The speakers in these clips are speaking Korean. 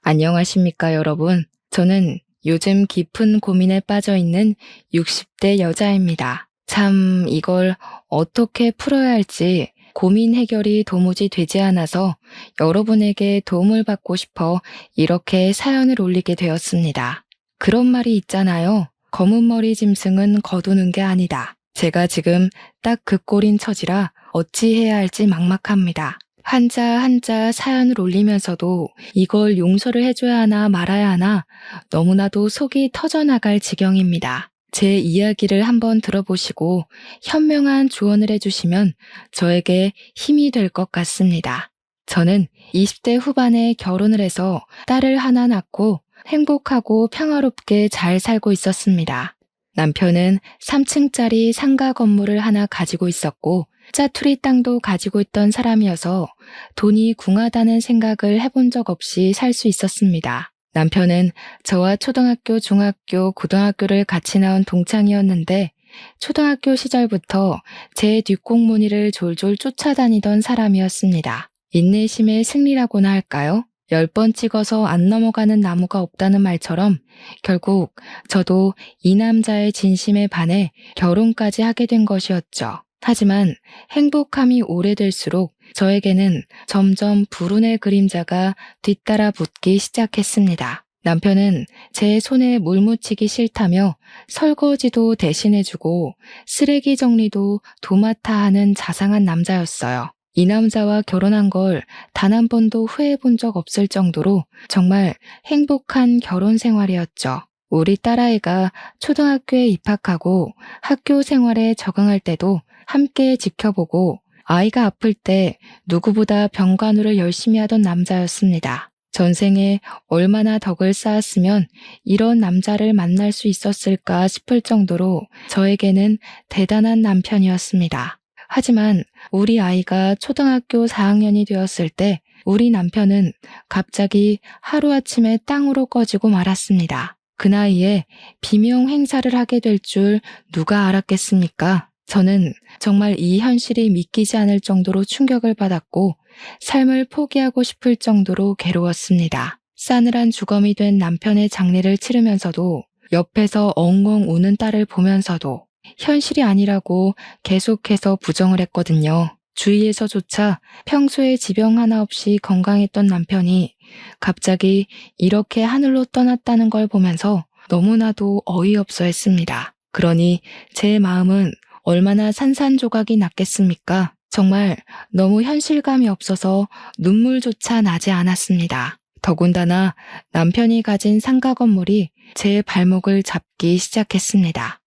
안녕하십니까, 여러분. 저는 요즘 깊은 고민에 빠져 있는 60대 여자입니다. 참, 이걸 어떻게 풀어야 할지 고민 해결이 도무지 되지 않아서 여러분에게 도움을 받고 싶어 이렇게 사연을 올리게 되었습니다. 그런 말이 있잖아요. 검은 머리 짐승은 거두는 게 아니다. 제가 지금 딱 그 꼴인 처지라 어찌해야 할지 막막합니다. 한자 사연을 올리면서도 이걸 용서를 해줘야 하나 말아야 하나 너무나도 속이 터져나갈 지경입니다. 제 이야기를 한번 들어보시고 현명한 조언을 해주시면 저에게 힘이 될 것 같습니다. 저는 20대 후반에 결혼을 해서 딸을 하나 낳고 행복하고 평화롭게 잘 살고 있었습니다. 남편은 3층짜리 상가 건물을 하나 가지고 있었고 짜투리 땅도 가지고 있던 사람이어서 돈이 궁하다는 생각을 해본 적 없이 살 수 있었습니다. 남편은 저와 초등학교, 중학교, 고등학교를 같이 나온 동창이었는데 초등학교 시절부터 제 뒷공무니를 졸졸 쫓아다니던 사람이었습니다. 인내심의 승리라고나 할까요? 10번 찍어서 안 넘어가는 나무가 없다는 말처럼 결국 저도 이 남자의 진심에 반해 결혼까지 하게 된 것이었죠. 하지만 행복함이 오래될수록 저에게는 점점 불운의 그림자가 뒤따라 붙기 시작했습니다. 남편은 제 손에 물 묻히기 싫다며 설거지도 대신해주고 쓰레기 정리도 도맡아 하는 자상한 남자였어요. 이 남자와 결혼한 걸 단 한 번도 후회해 본 적 없을 정도로 정말 행복한 결혼 생활이었죠. 우리 딸아이가 초등학교에 입학하고 학교 생활에 적응할 때도 함께 지켜보고 아이가 아플 때 누구보다 병간호를 열심히 하던 남자였습니다. 전생에 얼마나 덕을 쌓았으면 이런 남자를 만날 수 있었을까 싶을 정도로 저에게는 대단한 남편이었습니다. 하지만 우리 아이가 초등학교 4학년이 되었을 때 우리 남편은 갑자기 하루아침에 땅으로 꺼지고 말았습니다. 그 나이에 비명 행사를 하게 될 줄 누가 알았겠습니까? 저는 정말 이 현실이 믿기지 않을 정도로 충격을 받았고 삶을 포기하고 싶을 정도로 괴로웠습니다. 싸늘한 주검이 된 남편의 장례를 치르면서도 옆에서 엉엉 우는 딸을 보면서도 현실이 아니라고 계속해서 부정을 했거든요. 주위에서조차 평소에 지병 하나 없이 건강했던 남편이 갑자기 이렇게 하늘로 떠났다는 걸 보면서 너무나도 어이없어 했습니다. 그러니 제 마음은 얼마나 산산조각이 났겠습니까? 정말 너무 현실감이 없어서 눈물조차 나지 않았습니다. 더군다나 남편이 가진 상가 건물이 제 발목을 잡기 시작했습니다.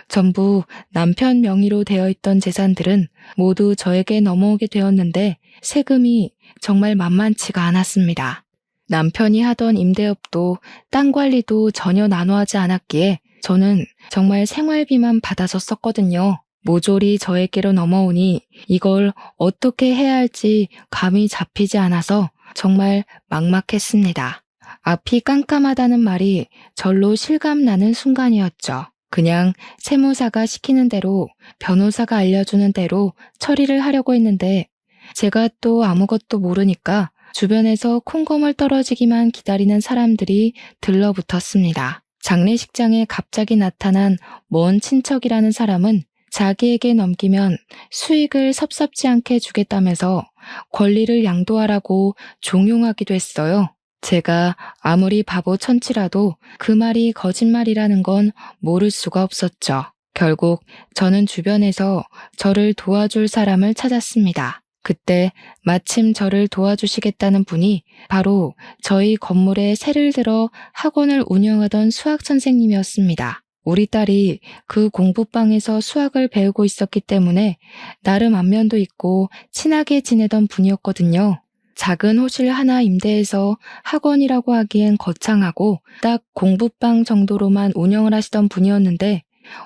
전부 남편 명의로 되어 있던 재산들은 모두 저에게 넘어오게 되었는데 세금이 정말 만만치가 않았습니다. 남편이 하던 임대업도 땅 관리도 전혀 나눠하지 않았기에 저는 정말 생활비만 받아서 썼거든요. 모조리 저에게로 넘어오니 이걸 어떻게 해야 할지 감이 잡히지 않아서 정말 막막했습니다. 앞이 깜깜하다는 말이 절로 실감나는 순간이었죠. 그냥 세무사가 시키는 대로 변호사가 알려주는 대로 처리를 하려고 했는데 제가 또 아무것도 모르니까 주변에서 콩고물 떨어지기만 기다리는 사람들이 들러붙었습니다. 장례식장에 갑자기 나타난 먼 친척이라는 사람은 자기에게 넘기면 수익을 섭섭지 않게 주겠다면서 권리를 양도하라고 종용하기도 했어요. 제가 아무리 바보 천치라도 그 말이 거짓말이라는 건 모를 수가 없었죠. 결국 저는 주변에서 저를 도와줄 사람을 찾았습니다. 그때 마침 저를 도와주시겠다는 분이 바로 저희 건물에 새를 들어 학원을 운영하던 수학 선생님이었습니다. 우리 딸이 그 공부방에서 수학을 배우고 있었기 때문에 나름 안면도 있고 친하게 지내던 분이었거든요. 작은 호실 하나 임대해서 학원이라고 하기엔 거창하고 딱 공부방 정도로만 운영을 하시던 분이었는데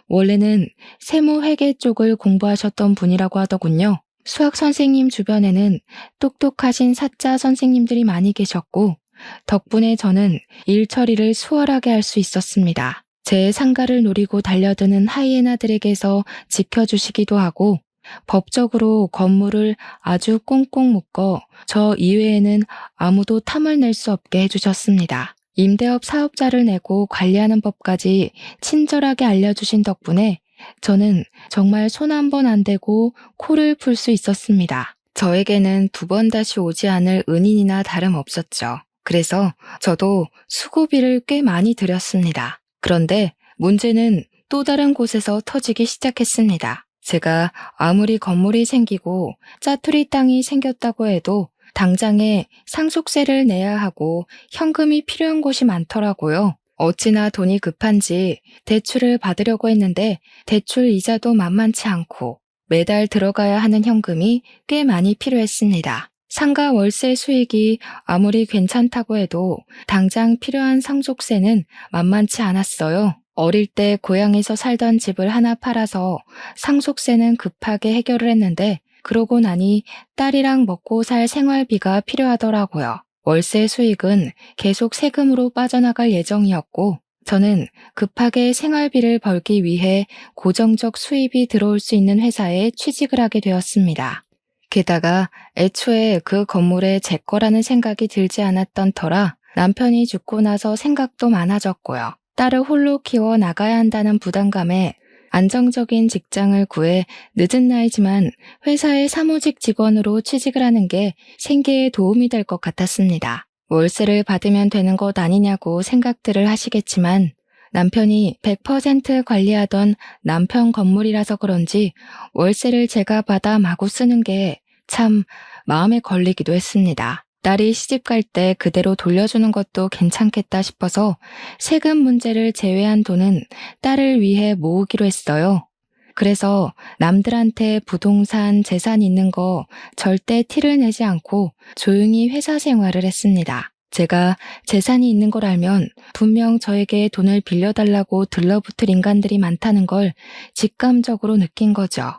원래는 세무회계 쪽을 공부하셨던 분이라고 하더군요. 수학 선생님 주변에는 똑똑하신 사자 선생님들이 많이 계셨고 덕분에 저는 일 처리를 수월하게 할 수 있었습니다. 제 상가를 노리고 달려드는 하이에나들에게서 지켜주시기도 하고 법적으로 건물을 아주 꽁꽁 묶어 저 이외에는 아무도 탐을 낼 수 없게 해주셨습니다. 임대업 사업자를 내고 관리하는 법까지 친절하게 알려주신 덕분에 저는 정말 손 한 번 안 대고 코를 풀 수 있었습니다. 저에게는 두 번 다시 오지 않을 은인이나 다름없었죠. 그래서 저도 수고비를 꽤 많이 들였습니다. 그런데 문제는 또 다른 곳에서 터지기 시작했습니다. 제가 아무리 건물이 생기고 짜투리 땅이 생겼다고 해도 당장에 상속세를 내야 하고 현금이 필요한 곳이 많더라고요. 어찌나 돈이 급한지 대출을 받으려고 했는데 대출 이자도 만만치 않고 매달 들어가야 하는 현금이 꽤 많이 필요했습니다. 상가 월세 수익이 아무리 괜찮다고 해도 당장 필요한 상속세는 만만치 않았어요. 어릴 때 고향에서 살던 집을 하나 팔아서 상속세는 급하게 해결을 했는데 그러고 나니 딸이랑 먹고 살 생활비가 필요하더라고요. 월세 수익은 계속 세금으로 빠져나갈 예정이었고 저는 급하게 생활비를 벌기 위해 고정적 수입이 들어올 수 있는 회사에 취직을 하게 되었습니다. 게다가 애초에 그 건물에 제 거라는 생각이 들지 않았던 터라 남편이 죽고 나서 생각도 많아졌고요. 딸을 홀로 키워 나가야 한다는 부담감에 안정적인 직장을 구해 늦은 나이지만 회사의 사무직 직원으로 취직을 하는 게 생계에 도움이 될 것 같았습니다. 월세를 받으면 되는 것 아니냐고 생각들을 하시겠지만 남편이 100% 관리하던 남편 건물이라서 그런지 월세를 제가 받아 마구 쓰는 게 참 마음에 걸리기도 했습니다. 딸이 시집갈 때 그대로 돌려주는 것도 괜찮겠다 싶어서 세금 문제를 제외한 돈은 딸을 위해 모으기로 했어요. 그래서 남들한테 부동산, 재산 있는 거 절대 티를 내지 않고 조용히 회사 생활을 했습니다. 제가 재산이 있는 걸 알면 분명 저에게 돈을 빌려달라고 들러붙을 인간들이 많다는 걸 직감적으로 느낀 거죠.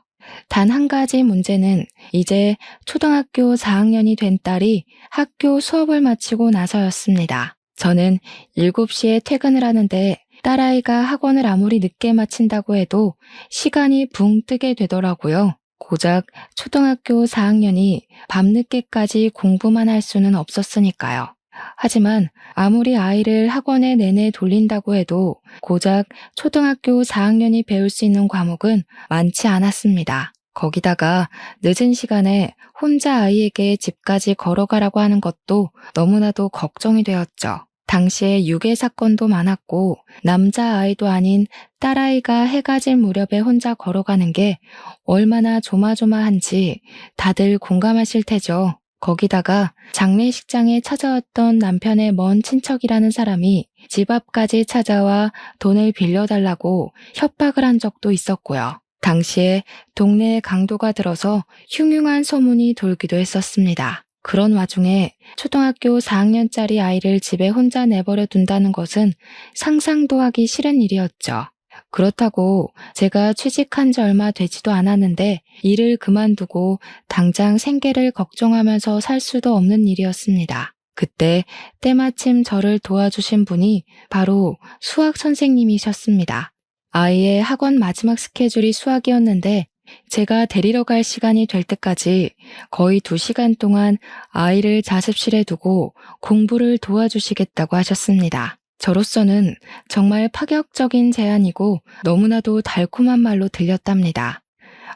단 한 가지 문제는 이제 초등학교 4학년이 된 딸이 학교 수업을 마치고 나서였습니다. 저는 7시에 퇴근을 하는데 딸아이가 학원을 아무리 늦게 마친다고 해도 시간이 붕 뜨게 되더라고요. 고작 초등학교 4학년이 밤늦게까지 공부만 할 수는 없었으니까요. 하지만 아무리 아이를 학원에 내내 돌린다고 해도 고작 초등학교 4학년이 배울 수 있는 과목은 많지 않았습니다. 거기다가 늦은 시간에 혼자 아이에게 집까지 걸어가라고 하는 것도 너무나도 걱정이 되었죠. 당시에 유괴 사건도 많았고 남자아이도 아닌 딸아이가 해가 질 무렵에 혼자 걸어가는 게 얼마나 조마조마한지 다들 공감하실 테죠. 거기다가 장례식장에 찾아왔던 남편의 먼 친척이라는 사람이 집 앞까지 찾아와 돈을 빌려달라고 협박을 한 적도 있었고요. 당시에 동네에 강도가 들어서 흉흉한 소문이 돌기도 했었습니다. 그런 와중에 초등학교 4학년짜리 아이를 집에 혼자 내버려 둔다는 것은 상상도 하기 싫은 일이었죠. 그렇다고 제가 취직한 지 얼마 되지도 않았는데 일을 그만두고 당장 생계를 걱정하면서 살 수도 없는 일이었습니다. 그때 때마침 저를 도와주신 분이 바로 수학 선생님이셨습니다. 아이의 학원 마지막 스케줄이 수학이었는데 제가 데리러 갈 시간이 될 때까지 거의 2시간 동안 아이를 자습실에 두고 공부를 도와주시겠다고 하셨습니다. 저로서는 정말 파격적인 제안이고 너무나도 달콤한 말로 들렸답니다.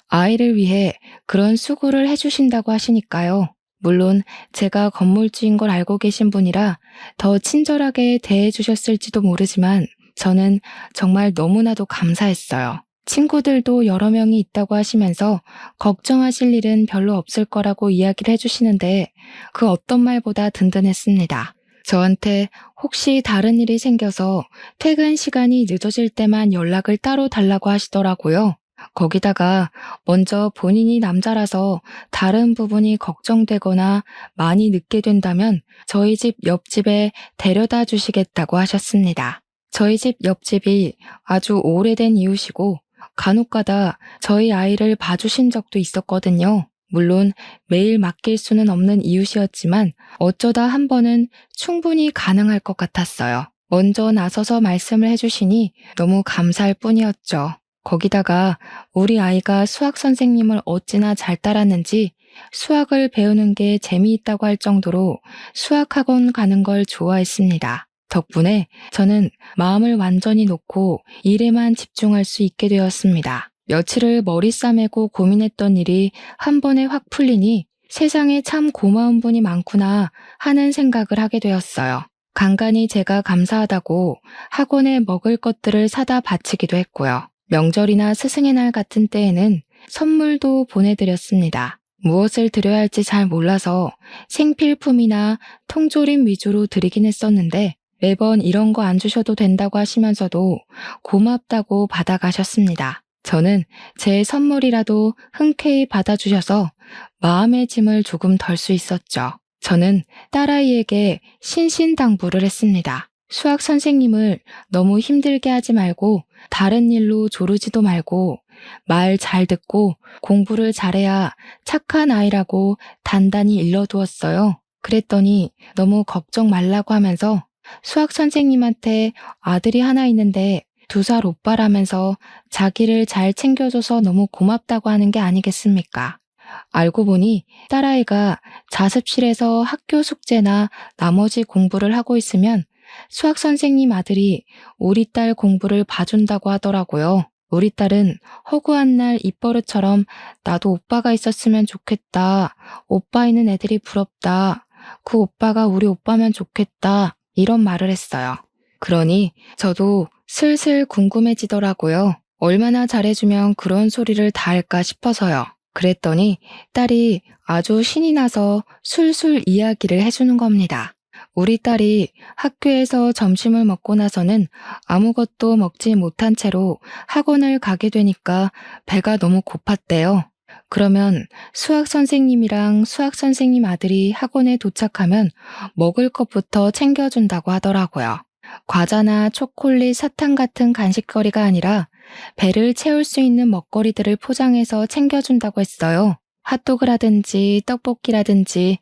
아이를 위해 그런 수고를 해주신다고 하시니까요. 물론 제가 건물주인 걸 알고 계신 분이라 더 친절하게 대해주셨을지도 모르지만 저는 정말 너무나도 감사했어요. 친구들도 여러 명이 있다고 하시면서 걱정하실 일은 별로 없을 거라고 이야기를 해주시는데 그 어떤 말보다 든든했습니다. 저한테 혹시 다른 일이 생겨서 퇴근 시간이 늦어질 때만 연락을 따로 달라고 하시더라고요. 거기다가 먼저 본인이 남자라서 다른 부분이 걱정되거나 많이 늦게 된다면 저희 집 옆집에 데려다 주시겠다고 하셨습니다. 저희 집 옆집이 아주 오래된 이웃이고 간혹가다 저희 아이를 봐주신 적도 있었거든요. 물론 매일 맡길 수는 없는 이웃이었지만 어쩌다 한 번은 충분히 가능할 것 같았어요. 먼저 나서서 말씀을 해주시니 너무 감사할 뿐이었죠. 거기다가 우리 아이가 수학 선생님을 어찌나 잘 따랐는지 수학을 배우는 게 재미있다고 할 정도로 수학학원 가는 걸 좋아했습니다. 덕분에 저는 마음을 완전히 놓고 일에만 집중할 수 있게 되었습니다. 며칠을 머리 싸매고 고민했던 일이 한 번에 확 풀리니 세상에 참 고마운 분이 많구나 하는 생각을 하게 되었어요. 간간히 제가 감사하다고 학원에 먹을 것들을 사다 바치기도 했고요. 명절이나 스승의 날 같은 때에는 선물도 보내드렸습니다. 무엇을 드려야 할지 잘 몰라서 생필품이나 통조림 위주로 드리긴 했었는데 매번 이런 거 안 주셔도 된다고 하시면서도 고맙다고 받아가셨습니다. 저는 제 선물이라도 흔쾌히 받아주셔서 마음의 짐을 조금 덜 수 있었죠. 저는 딸아이에게 신신당부를 했습니다. 수학 선생님을 너무 힘들게 하지 말고 다른 일로 조르지도 말고 말 잘 듣고 공부를 잘해야 착한 아이라고 단단히 일러두었어요. 그랬더니 너무 걱정 말라고 하면서 수학 선생님한테 아들이 하나 있는데 2살 오빠라면서 자기를 잘 챙겨줘서 너무 고맙다고 하는 게 아니겠습니까? 알고 보니 딸아이가 자습실에서 학교 숙제나 나머지 공부를 하고 있으면 수학 선생님 아들이 우리 딸 공부를 봐준다고 하더라고요. 우리 딸은 허구한 날 입버릇처럼 나도 오빠가 있었으면 좋겠다. 오빠 있는 애들이 부럽다. 그 오빠가 우리 오빠면 좋겠다. 이런 말을 했어요. 그러니 저도 슬슬 궁금해지더라고요. 얼마나 잘해주면 그런 소리를 다 할까 싶어서요. 그랬더니 딸이 아주 신이 나서 술술 이야기를 해주는 겁니다. 우리 딸이 학교에서 점심을 먹고 나서는 아무것도 먹지 못한 채로 학원을 가게 되니까 배가 너무 고팠대요. 그러면 수학 선생님이랑 수학 선생님 아들이 학원에 도착하면 먹을 것부터 챙겨준다고 하더라고요. 과자나 초콜릿, 사탕 같은 간식거리가 아니라 배를 채울 수 있는 먹거리들을 포장해서 챙겨준다고 했어요. 핫도그라든지 떡볶이라든지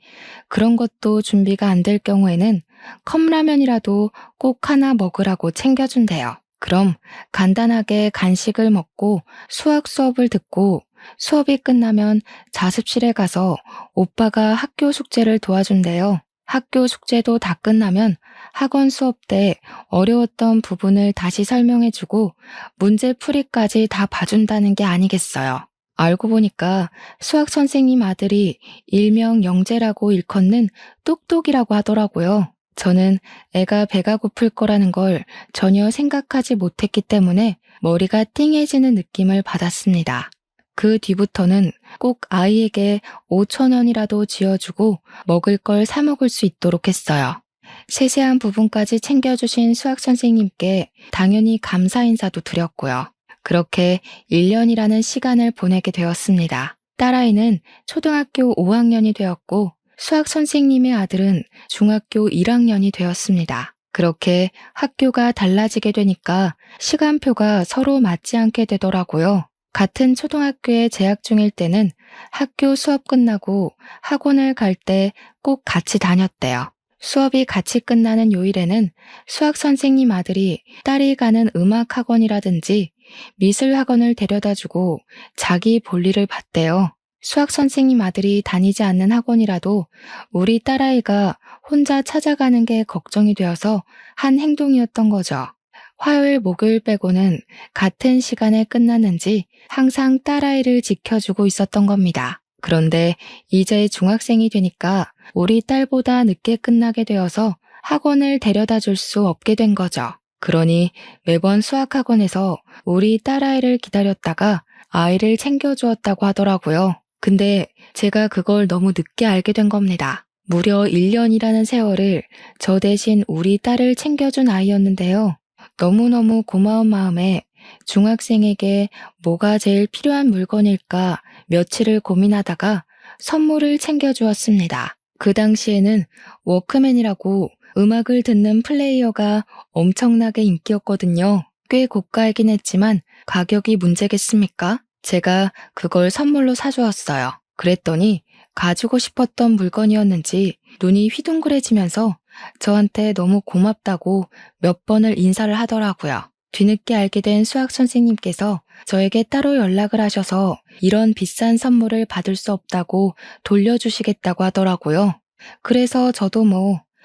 그런 것도 준비가 안 될 경우에는 컵라면이라도 꼭 하나 먹으라고 챙겨준대요. 그럼 간단하게 간식을 먹고 수학 수업을 듣고 수업이 끝나면 자습실에 가서 오빠가 학교 숙제를 도와준대요. 학교 숙제도 다 끝나면 학원 수업 때 어려웠던 부분을 다시 설명해주고 문제 풀이까지 다 봐준다는 게 아니겠어요. 알고 보니까 수학 선생님 아들이 일명 영재라고 일컫는 똑똑이라고 하더라고요. 저는 애가 배가 고플 거라는 걸 전혀 생각하지 못했기 때문에 머리가 띵해지는 느낌을 받았습니다. 그 뒤부터는 꼭 아이에게 5,000원이라도 쥐어주고 먹을 걸 사 먹을 수 있도록 했어요. 세세한 부분까지 챙겨주신 수학 선생님께 당연히 감사 인사도 드렸고요. 그렇게 1년이라는 시간을 보내게 되었습니다. 딸아이는 초등학교 5학년이 되었고 수학 선생님의 아들은 중학교 1학년이 되었습니다. 그렇게 학교가 달라지게 되니까 시간표가 서로 맞지 않게 되더라고요. 같은 초등학교에 재학 중일 때는 학교 수업 끝나고 학원을 갈 때 꼭 같이 다녔대요. 수업이 같이 끝나는 요일에는 수학 선생님 아들이 딸이 가는 음악 학원이라든지 미술 학원을 데려다주고 자기 볼일을 봤대요. 수학 선생님 아들이 다니지 않는 학원이라도 우리 딸아이가 혼자 찾아가는 게 걱정이 되어서 한 행동이었던 거죠. 화요일, 목요일 빼고는 같은 시간에 끝났는지 항상 딸아이를 지켜주고 있었던 겁니다. 그런데 이제 중학생이 되니까 우리 딸보다 늦게 끝나게 되어서 학원을 데려다 줄 수 없게 된 거죠. 그러니 매번 수학학원에서 우리 딸아이를 기다렸다가 아이를 챙겨주었다고 하더라고요. 근데 제가 그걸 너무 늦게 알게 된 겁니다. 무려 1년이라는 세월을 저 대신 우리 딸을 챙겨준 아이였는데요. 너무너무 고마운 마음에 중학생에게 뭐가 제일 필요한 물건일까 며칠을 고민하다가 선물을 챙겨주었습니다. 그 당시에는 워크맨이라고 음악을 듣는 플레이어가 엄청나게 인기였거든요. 꽤 고가이긴 했지만 가격이 문제겠습니까? 제가 그걸 선물로 사주었어요. 그랬더니 가지고 싶었던 물건이었는지 눈이 휘둥그레지면서 저한테 너무 고맙다고 몇 번을 인사를 하더라고요. 뒤늦게 알게 된 수학 선생님께서 저에게 따로 연락을 하셔서 이런 비싼 선물을 받을 수 없다고 돌려주시겠다고 하더라고요. 그래서 저도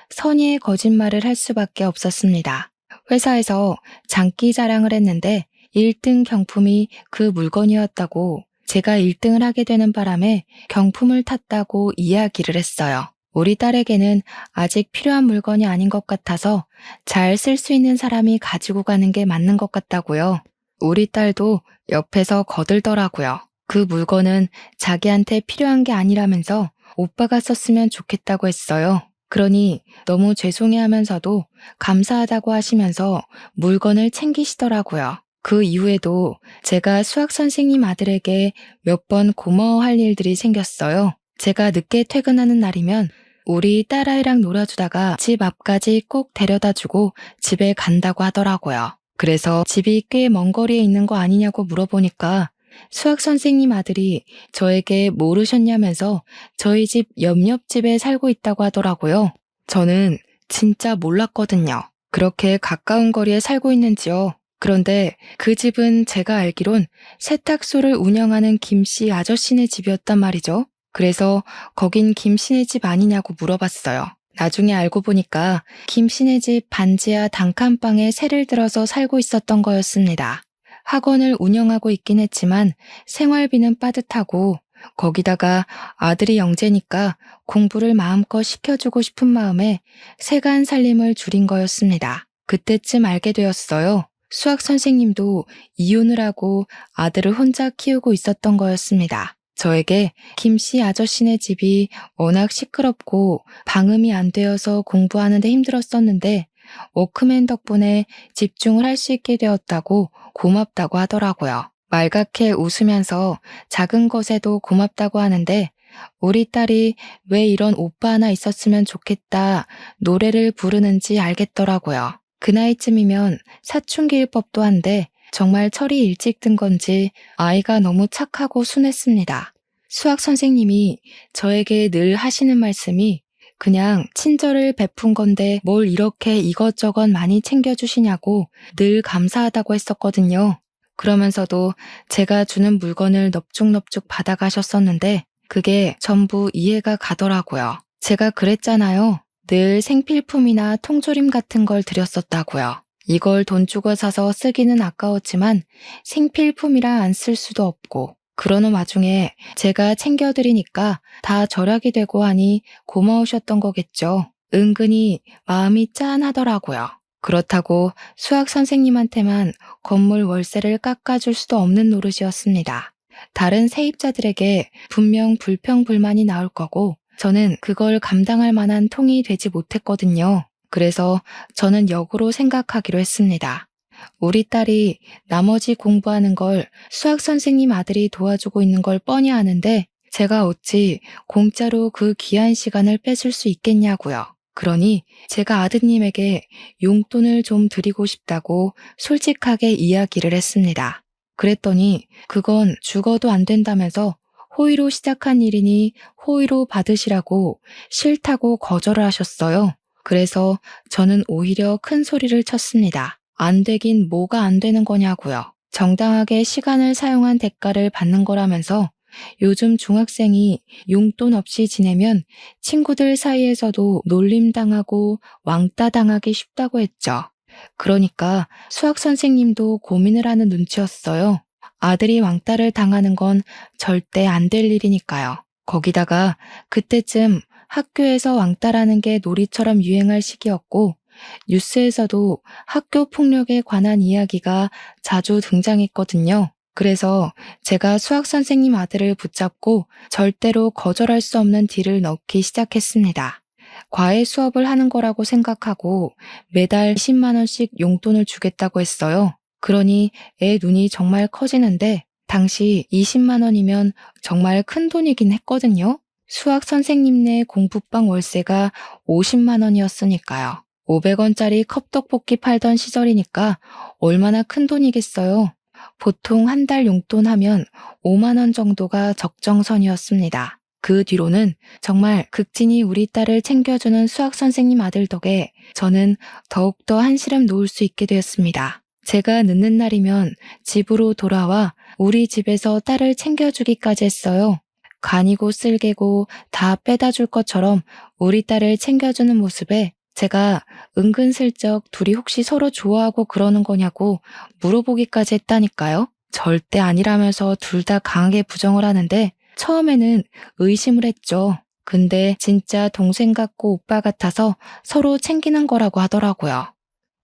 선의의 거짓말을 할 수밖에 없었습니다. 회사에서 장기 자랑을 했는데 1등 경품이 그 물건이었다고, 제가 1등을 하게 되는 바람에 경품을 탔다고 이야기를 했어요. 우리 딸에게는 아직 필요한 물건이 아닌 것 같아서 잘 쓸 수 있는 사람이 가지고 가는 게 맞는 것 같다고요. 우리 딸도 옆에서 거들더라고요. 그 물건은 자기한테 필요한 게 아니라면서 오빠가 썼으면 좋겠다고 했어요. 그러니 너무 죄송해하면서도 감사하다고 하시면서 물건을 챙기시더라고요. 그 이후에도 제가 수학 선생님 아들에게 몇 번 고마워할 일들이 생겼어요. 제가 늦게 퇴근하는 날이면 우리 딸아이랑 놀아주다가 집 앞까지 꼭 데려다주고 집에 간다고 하더라고요. 그래서 집이 꽤 먼 거리에 있는 거 아니냐고 물어보니까 수학 선생님 아들이 저에게 모르셨냐면서 저희 집 옆집에 살고 있다고 하더라고요. 저는 진짜 몰랐거든요. 그렇게 가까운 거리에 살고 있는지요. 그런데 그 집은 제가 알기론 세탁소를 운영하는 김씨 아저씨네 집이었단 말이죠. 그래서 거긴 김씨네 집 아니냐고 물어봤어요. 나중에 알고 보니까 김씨네 집 반지하 단칸방에 새를 들어서 살고 있었던 거였습니다. 학원을 운영하고 있긴 했지만 생활비는 빠듯하고, 거기다가 아들이 영재니까 공부를 마음껏 시켜주고 싶은 마음에 세간 살림을 줄인 거였습니다. 그때쯤 알게 되었어요. 수학 선생님도 이혼을 하고 아들을 혼자 키우고 있었던 거였습니다. 저에게 김씨 아저씨네 집이 워낙 시끄럽고 방음이 안 되어서 공부하는데 힘들었었는데 워크맨 덕분에 집중을 할 수 있게 되었다고 고맙다고 하더라고요. 말갛게 웃으면서 작은 것에도 고맙다고 하는데, 우리 딸이 왜 이런 오빠 하나 있었으면 좋겠다 노래를 부르는지 알겠더라고요. 그 나이쯤이면 사춘기일 법도 한데 정말 철이 일찍 든 건지 아이가 너무 착하고 순했습니다. 수학 선생님이 저에게 늘 하시는 말씀이 그냥 친절을 베푼 건데 뭘 이렇게 이것저것 많이 챙겨주시냐고 늘 감사하다고 했었거든요. 그러면서도 제가 주는 물건을 넙죽넙죽 받아가셨었는데 그게 전부 이해가 가더라고요. 제가 그랬잖아요. 늘 생필품이나 통조림 같은 걸 드렸었다고요. 이걸 돈 주고 사서 쓰기는 아까웠지만 생필품이라 안 쓸 수도 없고, 그러는 와중에 제가 챙겨드리니까 다 절약이 되고 하니 고마우셨던 거겠죠. 은근히 마음이 짠하더라고요. 그렇다고 수학 선생님한테만 건물 월세를 깎아줄 수도 없는 노릇이었습니다. 다른 세입자들에게 분명 불평불만이 나올 거고 저는 그걸 감당할 만한 통이 되지 못했거든요. 그래서 저는 역으로 생각하기로 했습니다. 우리 딸이 나머지 공부하는 걸 수학 선생님 아들이 도와주고 있는 걸 뻔히 아는데 제가 어찌 공짜로 그 귀한 시간을 뺏을 수 있겠냐고요. 그러니 제가 아드님에게 용돈을 좀 드리고 싶다고 솔직하게 이야기를 했습니다. 그랬더니 그건 죽어도 안 된다면서 호의로 시작한 일이니 호의로 받으시라고 싫다고 거절을 하셨어요. 그래서 저는 오히려 큰 소리를 쳤습니다. 안 되긴 뭐가 안 되는 거냐고요. 정당하게 시간을 사용한 대가를 받는 거라면서 요즘 중학생이 용돈 없이 지내면 친구들 사이에서도 놀림당하고 왕따당하기 쉽다고 했죠. 그러니까 수학 선생님도 고민을 하는 눈치였어요. 아들이 왕따를 당하는 건 절대 안 될 일이니까요. 거기다가 그때쯤 학교에서 왕따라는 게 놀이처럼 유행할 시기였고 뉴스에서도 학교 폭력에 관한 이야기가 자주 등장했거든요. 그래서 제가 수학 선생님 아들을 붙잡고 절대로 거절할 수 없는 딜을 넣기 시작했습니다. 과외 수업을 하는 거라고 생각하고 매달 20만 원씩 용돈을 주겠다고 했어요. 그러니 애 눈이 정말 커지는데 당시 20만 원이면 정말 큰 돈이긴 했거든요. 수학 선생님네 공부방 월세가 50만 원이었으니까요. 500원짜리 컵떡볶이 팔던 시절이니까 얼마나 큰 돈이겠어요. 보통 한 달 용돈 하면 5만 원 정도가 적정선이었습니다. 그 뒤로는 정말 극진히 우리 딸을 챙겨주는 수학 선생님 아들 덕에 저는 더욱더 한시름 놓을 수 있게 되었습니다. 제가 늦는 날이면 집으로 돌아와 우리 집에서 딸을 챙겨주기까지 했어요. 간이고 쓸개고 다 빼다 줄 것처럼 우리 딸을 챙겨주는 모습에 제가 은근슬쩍 둘이 혹시 서로 좋아하고 그러는 거냐고 물어보기까지 했다니까요. 절대 아니라면서 둘 다 강하게 부정을 하는데 처음에는 의심을 했죠. 근데 진짜 동생 같고 오빠 같아서 서로 챙기는 거라고 하더라고요.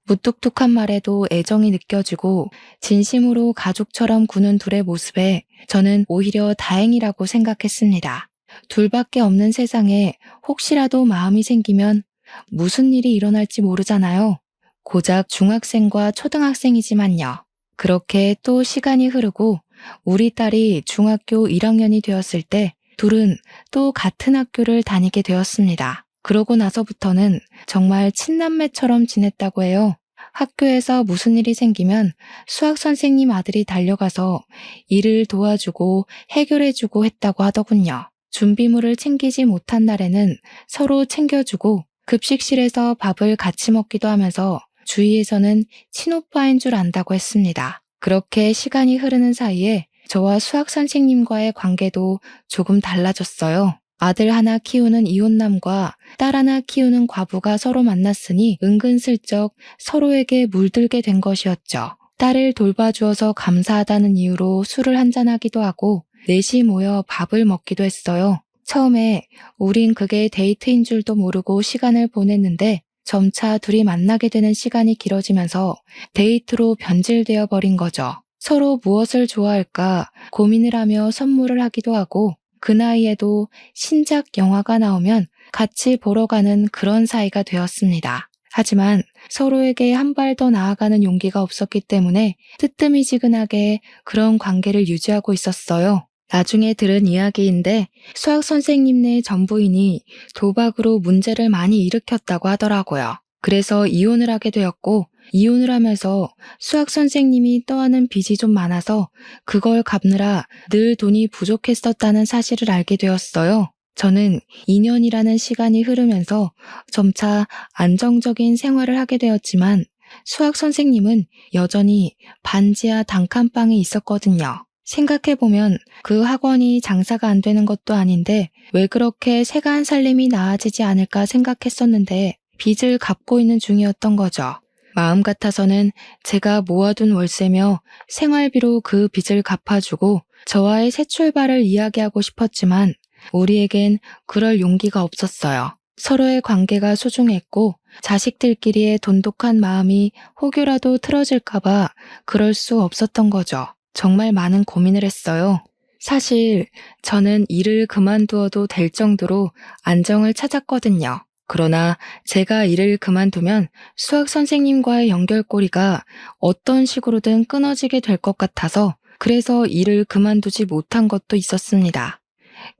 무뚝뚝한 말에도 애정이 느껴지고 진심으로 가족처럼 구는 둘의 모습에 저는 오히려 다행이라고 생각했습니다. 둘밖에 없는 세상에 혹시라도 마음이 생기면 무슨 일이 일어날지 모르잖아요. 고작 중학생과 초등학생이지만요. 그렇게 또 시간이 흐르고 우리 딸이 중학교 1학년이 되었을 때 둘은 또 같은 학교를 다니게 되었습니다. 그러고 나서부터는 정말 친남매처럼 지냈다고 해요. 학교에서 무슨 일이 생기면 수학 선생님 아들이 달려가서 일을 도와주고 해결해주고 했다고 하더군요. 준비물을 챙기지 못한 날에는 서로 챙겨주고 급식실에서 밥을 같이 먹기도 하면서 주위에서는 친오빠인 줄 안다고 했습니다. 그렇게 시간이 흐르는 사이에 저와 수학 선생님과의 관계도 조금 달라졌어요. 아들 하나 키우는 이혼남과 딸 하나 키우는 과부가 서로 만났으니 은근슬쩍 서로에게 물들게 된 것이었죠. 딸을 돌봐주어서 감사하다는 이유로 술을 한잔하기도 하고 넷이 모여 밥을 먹기도 했어요. 처음에 우린 그게 데이트인 줄도 모르고 시간을 보냈는데 점차 둘이 만나게 되는 시간이 길어지면서 데이트로 변질되어 버린 거죠. 서로 무엇을 좋아할까 고민을 하며 선물을 하기도 하고 그 나이에도 신작 영화가 나오면 같이 보러 가는 그런 사이가 되었습니다. 하지만 서로에게 한 발 더 나아가는 용기가 없었기 때문에 뜨뜨미지근하게 그런 관계를 유지하고 있었어요. 나중에 들은 이야기인데 수학 선생님네 전부인이 도박으로 문제를 많이 일으켰다고 하더라고요. 그래서 이혼을 하게 되었고 이혼을 하면서 수학 선생님이 떠안은 빚이 좀 많아서 그걸 갚느라 늘 돈이 부족했었다는 사실을 알게 되었어요. 저는 2년이라는 시간이 흐르면서 점차 안정적인 생활을 하게 되었지만 수학 선생님은 여전히 반지하 단칸방에 있었거든요. 생각해보면 그 학원이 장사가 안 되는 것도 아닌데 왜 그렇게 세간 살림이 나아지지 않을까 생각했었는데 빚을 갚고 있는 중이었던 거죠. 마음 같아서는 제가 모아둔 월세며 생활비로 그 빚을 갚아주고 저와의 새 출발을 이야기하고 싶었지만 우리에겐 그럴 용기가 없었어요. 서로의 관계가 소중했고 자식들끼리의 돈독한 마음이 혹여라도 틀어질까봐 그럴 수 없었던 거죠. 정말 많은 고민을 했어요. 사실 저는 일을 그만두어도 될 정도로 안정을 찾았거든요. 그러나 제가 일을 그만두면 수학 선생님과의 연결고리가 어떤 식으로든 끊어지게 될 것 같아서 그래서 일을 그만두지 못한 것도 있었습니다.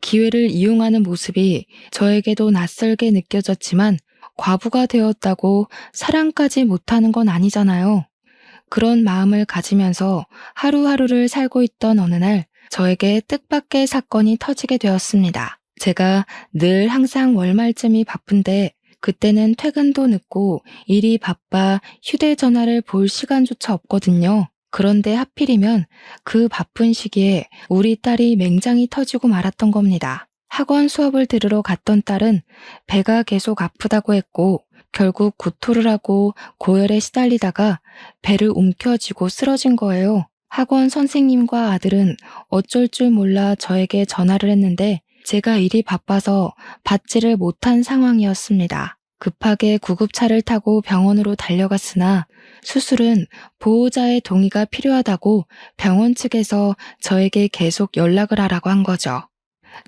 기회를 이용하는 모습이 저에게도 낯설게 느껴졌지만 과부가 되었다고 사랑까지 못하는 건 아니잖아요. 그런 마음을 가지면서 하루하루를 살고 있던 어느 날 저에게 뜻밖의 사건이 터지게 되었습니다. 제가 늘 항상 월말쯤이 바쁜데 그때는 퇴근도 늦고 일이 바빠 휴대전화를 볼 시간조차 없거든요. 그런데 하필이면 그 바쁜 시기에 우리 딸이 맹장이 터지고 말았던 겁니다. 학원 수업을 들으러 갔던 딸은 배가 계속 아프다고 했고 결국 구토를 하고 고열에 시달리다가 배를 움켜쥐고 쓰러진 거예요. 학원 선생님과 아들은 어쩔 줄 몰라 저에게 전화를 했는데 제가 일이 바빠서 받지를 못한 상황이었습니다. 급하게 구급차를 타고 병원으로 달려갔으나 수술은 보호자의 동의가 필요하다고 병원 측에서 저에게 계속 연락을 하라고 한 거죠.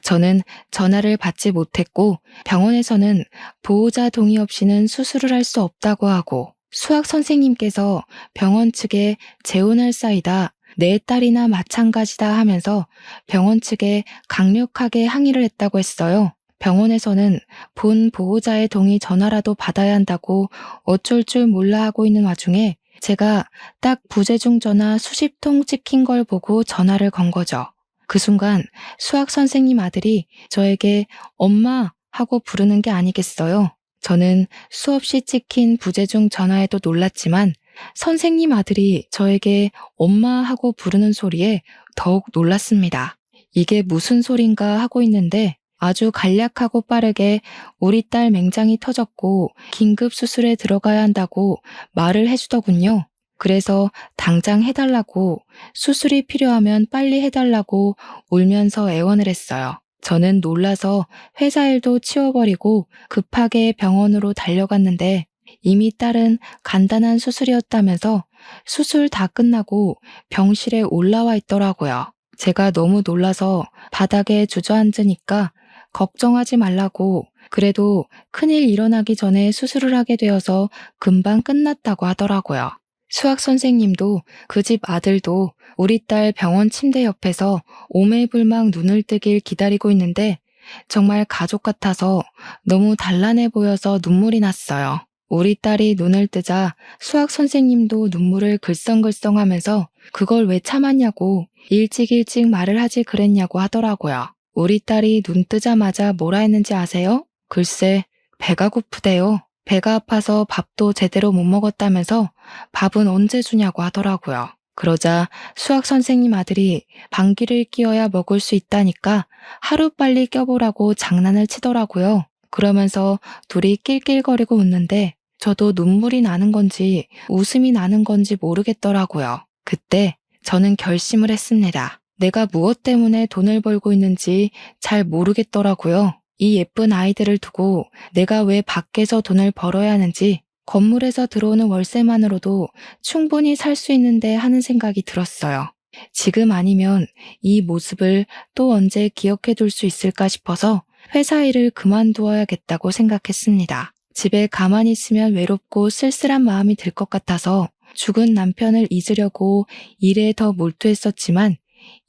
저는 전화를 받지 못했고 병원에서는 보호자 동의 없이는 수술을 할 수 없다고 하고 수학 선생님께서 병원 측에 재혼할 사이다. 내 딸이나 마찬가지다 하면서 병원 측에 강력하게 항의를 했다고 했어요. 병원에서는 본 보호자의 동의 전화라도 받아야 한다고 어쩔 줄 몰라 하고 있는 와중에 제가 딱 부재중 전화 수십 통 찍힌 걸 보고 전화를 건 거죠. 그 순간 수학 선생님 아들이 저에게 엄마 하고 부르는 게 아니겠어요. 저는 수없이 찍힌 부재중 전화에도 놀랐지만 선생님 아들이 저에게 엄마 하고 부르는 소리에 더욱 놀랐습니다. 이게 무슨 소린가 하고 있는데 아주 간략하고 빠르게 우리 딸 맹장이 터졌고 긴급 수술에 들어가야 한다고 말을 해주더군요. 그래서 당장 해달라고, 수술이 필요하면 빨리 해달라고 울면서 애원을 했어요. 저는 놀라서 회사 일도 치워버리고 급하게 병원으로 달려갔는데 이미 딸은 간단한 수술이었다면서 수술 다 끝나고 병실에 올라와 있더라고요. 제가 너무 놀라서 바닥에 주저앉으니까 걱정하지 말라고, 그래도 큰일 일어나기 전에 수술을 하게 되어서 금방 끝났다고 하더라고요. 수학 선생님도 그 집 아들도 우리 딸 병원 침대 옆에서 오매불망 눈을 뜨길 기다리고 있는데 정말 가족 같아서 너무 단란해 보여서 눈물이 났어요. 우리 딸이 눈을 뜨자 수학 선생님도 눈물을 글썽글썽 하면서 그걸 왜 참았냐고, 일찍 말을 하지 그랬냐고 하더라고요. 우리 딸이 눈 뜨자마자 뭐라 했는지 아세요? 글쎄, 배가 고프대요. 배가 아파서 밥도 제대로 못 먹었다면서 밥은 언제 주냐고 하더라고요. 그러자 수학 선생님 아들이 방귀를 뀌어야 먹을 수 있다니까 하루빨리 껴보라고 장난을 치더라고요. 그러면서 둘이 낄낄거리고 웃는데 저도 눈물이 나는 건지 웃음이 나는 건지 모르겠더라고요. 그때 저는 결심을 했습니다. 내가 무엇 때문에 돈을 벌고 있는지 잘 모르겠더라고요. 이 예쁜 아이들을 두고 내가 왜 밖에서 돈을 벌어야 하는지, 건물에서 들어오는 월세만으로도 충분히 살 수 있는데 하는 생각이 들었어요. 지금 아니면 이 모습을 또 언제 기억해 둘 수 있을까 싶어서 회사 일을 그만두어야겠다고 생각했습니다. 집에 가만히 있으면 외롭고 쓸쓸한 마음이 들 것 같아서 죽은 남편을 잊으려고 일에 더 몰두했었지만